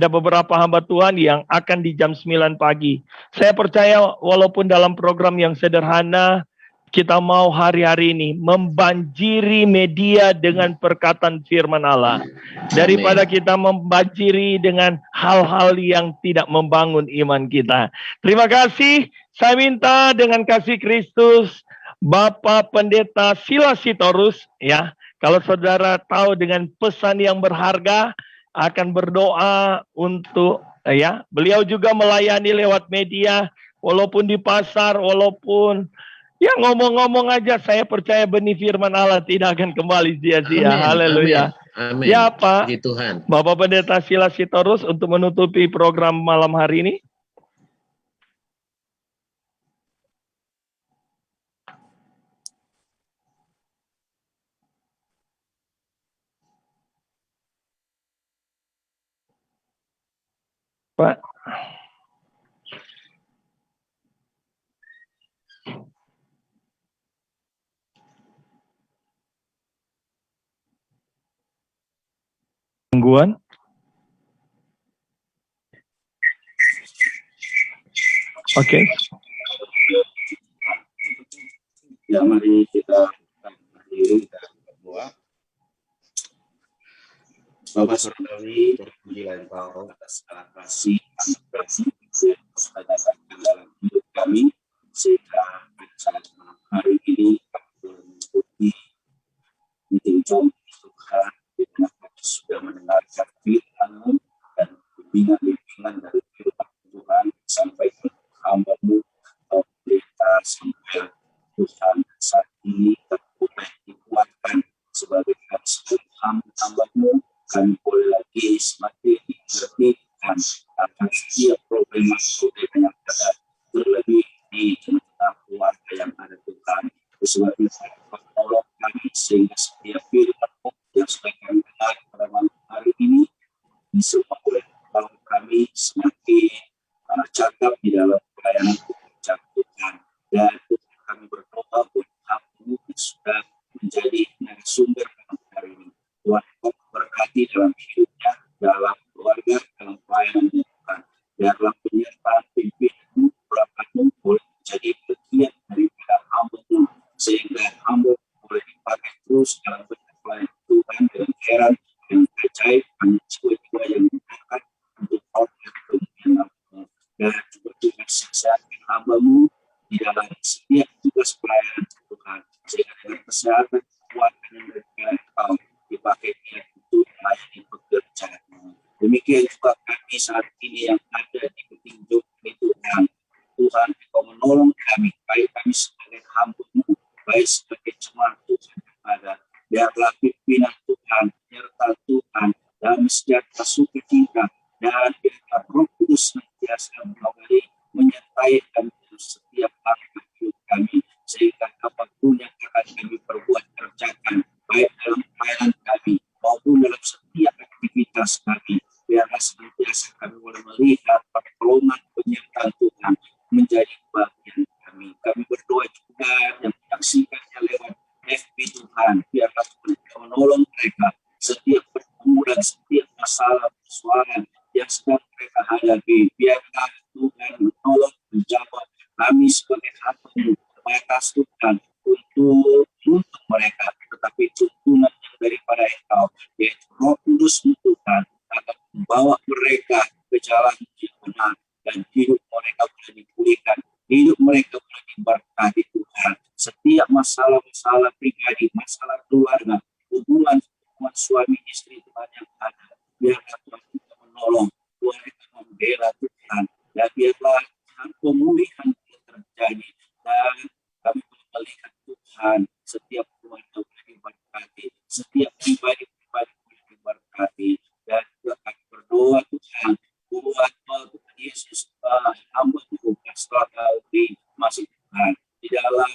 beberapa hamba Tuhan yang akan di jam 9 pagi. Saya percaya walaupun dalam program yang sederhana, kita mau hari-hari ini membanjiri media dengan perkataan firman Allah, daripada kita membanjiri dengan hal-hal yang tidak membangun iman kita. Terima kasih. Saya minta dengan kasih Kristus, Bapak Pendeta Silas Sitorus ya, kalau saudara tahu dengan pesan yang berharga, akan berdoa untuk ya, beliau juga melayani lewat media, walaupun di pasar, walaupun ya ngomong-ngomong aja, saya percaya benih firman Allah tidak akan kembali sia-sia. Haleluya. Amin. Ya Pak, Tuhan. Bapak Pendeta Silas Sitorus untuk menutupi program malam hari ini. Pak. Gangguan? Oke. Ya, mari kita berdiri dan berdoa. Bapak Surgawi, terpujilah Engkau atas segala kasih, anugerah yang Kau datangkan dalam hidup kami, sehingga pada saat malam hari ini kami boleh mengikuti meeting Zoom Tuhan, di mana kami sudah mendengarkan firman-Mu dan bimbingan dari firman Tuhan sampai ke hamba-Mu, Pendeta Samuel. Tuhan, saat ini kami boleh dikuatkan sebagai hamba-Mu. Kami boleh lagi semakin diperhatikan akan setiap problema yang ada, terlebih di tengah keluarga yang ada Tuhan. Sebab itu tolong kami sehingga setiap firman yang sudah kami dengar pada malam hari ini bisa boleh tolong kami semakin cakap di dalam pelayanan Tuhan. Dan kami berdoa buat kamu yang sudah menjadi sumber hari ini. Tuhan berkati dalam hidupnya, dalam keluarga, dalam pelayanan Tuhan. Biarlah penyertaan pimpinan berapapun boleh menjadi bagian daripada hamba-Mu, sehingga hamba boleh dipakai terus dalam bentuk pelayanan Tuhan dengan heran, dengan ajaib, hanya jiwa-jiwa yang diangkat untuk orang yang dan juga tugas kesehatan hamba-Mu di dalam setiap tugas pelayanan Tuhan, sehingga dengan kesehatan kekuatan yang dari Engkau dipakai dia untuk melayani pekerjaan. Demikian juga kami saat ini yang ada di petunjuk Tuhan. Tuhan, Engkau menolong kami, baik kami sebagai hamba-Mu, baik sebagai jemaat Tuhan yang ada. Biarlah pimpinan Tuhan, serta Tuhan, dan sejahtera sukacita, dan biarlah Roh Kudus senantiasa mengawali, menyertai kami terus aktivitas kami. Biarlah senantiasa kami boleh melihat pertolongan penyertaan Tuhan menjadi bagian kami. Kami berdoa juga yang menyaksikannya lewat FB Tuhan. Biarlah Tuhan menolong mereka setiap bertemu dan setiap masalah persoalan yang sedang mereka hadapi. Biarlah Tuhan menolong menjawab kami sebagai hamba-Mu terbatas Tuhan untuk mereka, tetapi tuntunan yang daripada Engkau, yaitu Roh Kudus Tuhan akan membawa mereka ke jalan yang benar dan hidup mereka boleh dipulihkan, hidup mereka boleh diberkati Tuhan. Setiap masalah-masalah pribadi, masalah keluarga, hubungan suami istri Tuhan yang ada, biarlah Tuhan kita menolong, Tuhan kita membela Tuhan, dan biarlah pemulihan yang terjadi dan kami melihat Tuhan setiap keluarga boleh diberkati, setiap pribadi-pribadi boleh diberkati, dan juga kami berdoa Tuhan buat Tuhan Yesus hamba Tuhan Pastor Aldi masih Tuhan di dalam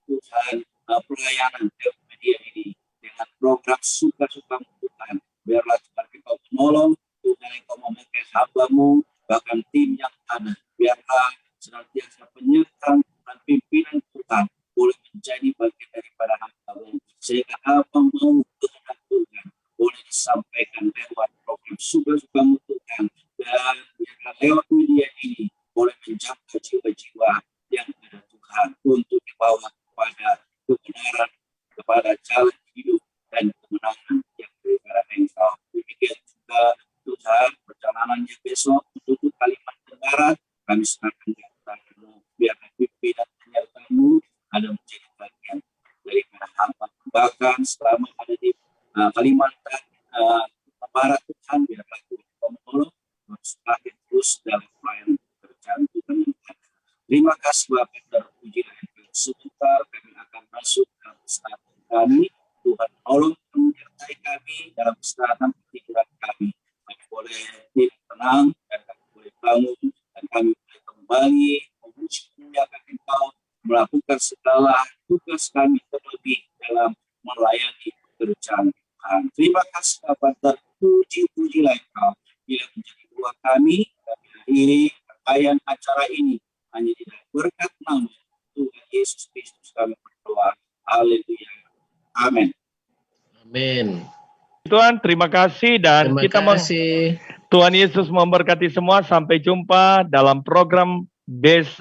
Tuhan pelayanan media ini dengan program suka-suka Tuhan. Biarlah Tuhan Engkau menolong, Tuhan Engkau memakai hamba-Mu, bahkan tim yang ada. Biarlah senantiasa penyertaan dan pimpinan Tuhan boleh menjadi bagian daripada hamba-Mu, sehingga apa mau Tuhan boleh disampaikan lewat program suka-suka Tuhan, dan biarlah lewat media ini boleh menjangkau jiwa-jiwa yang ada Tuhan untuk dibawa kepada kebenaran, kepada jalan hidup dan kemenangan yang daripada Engkau. Demikian juga Tuhan perjalanannya besok menuju Kalimantan Barat, kami serahkan ke tangan-Mu, biarlah pimpinan penyertaan-Mu ada menjadi bagian daripada hamba. Bahkan selama ada di Kalimantan Barat Tuhan, biarlah Tuhan menolong semakin terus dalam pelayanan pekerjaan Tuhan yang ada. Terima kasih Bapak, terpujilah Engkau. Sebentar kami akan masuk dalam istirahat kami. Tuhan menolong menyertai kami dalam istirahat pikiran kami. Kami boleh tenang dan kami boleh bangun dan kami boleh kembali memuji memuliakan Engkau, melakukan segala tugas kami terlebih dalam melayani pekerjaan Tuhan. Terima kasih Bapak, terpuji-pujilah Engkau. Bila menjadi doa kami akhiri rangkaian acara ini hanya di dalam berkat nama Tuhan Yesus Kristus kami berdoa. Haleluya. Amin. Amin. Tuhan, terima kasih dan Terima kasih. Tuhan Yesus memberkati semua. Sampai jumpa dalam program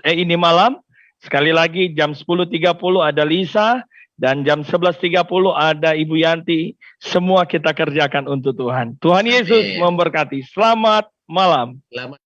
ini malam. Sekali lagi jam 10.30 ada Lisa dan jam 11.30 ada Ibu Yanti. Semua kita kerjakan untuk Tuhan. Tuhan Yesus memberkati. Selamat malam. Selamat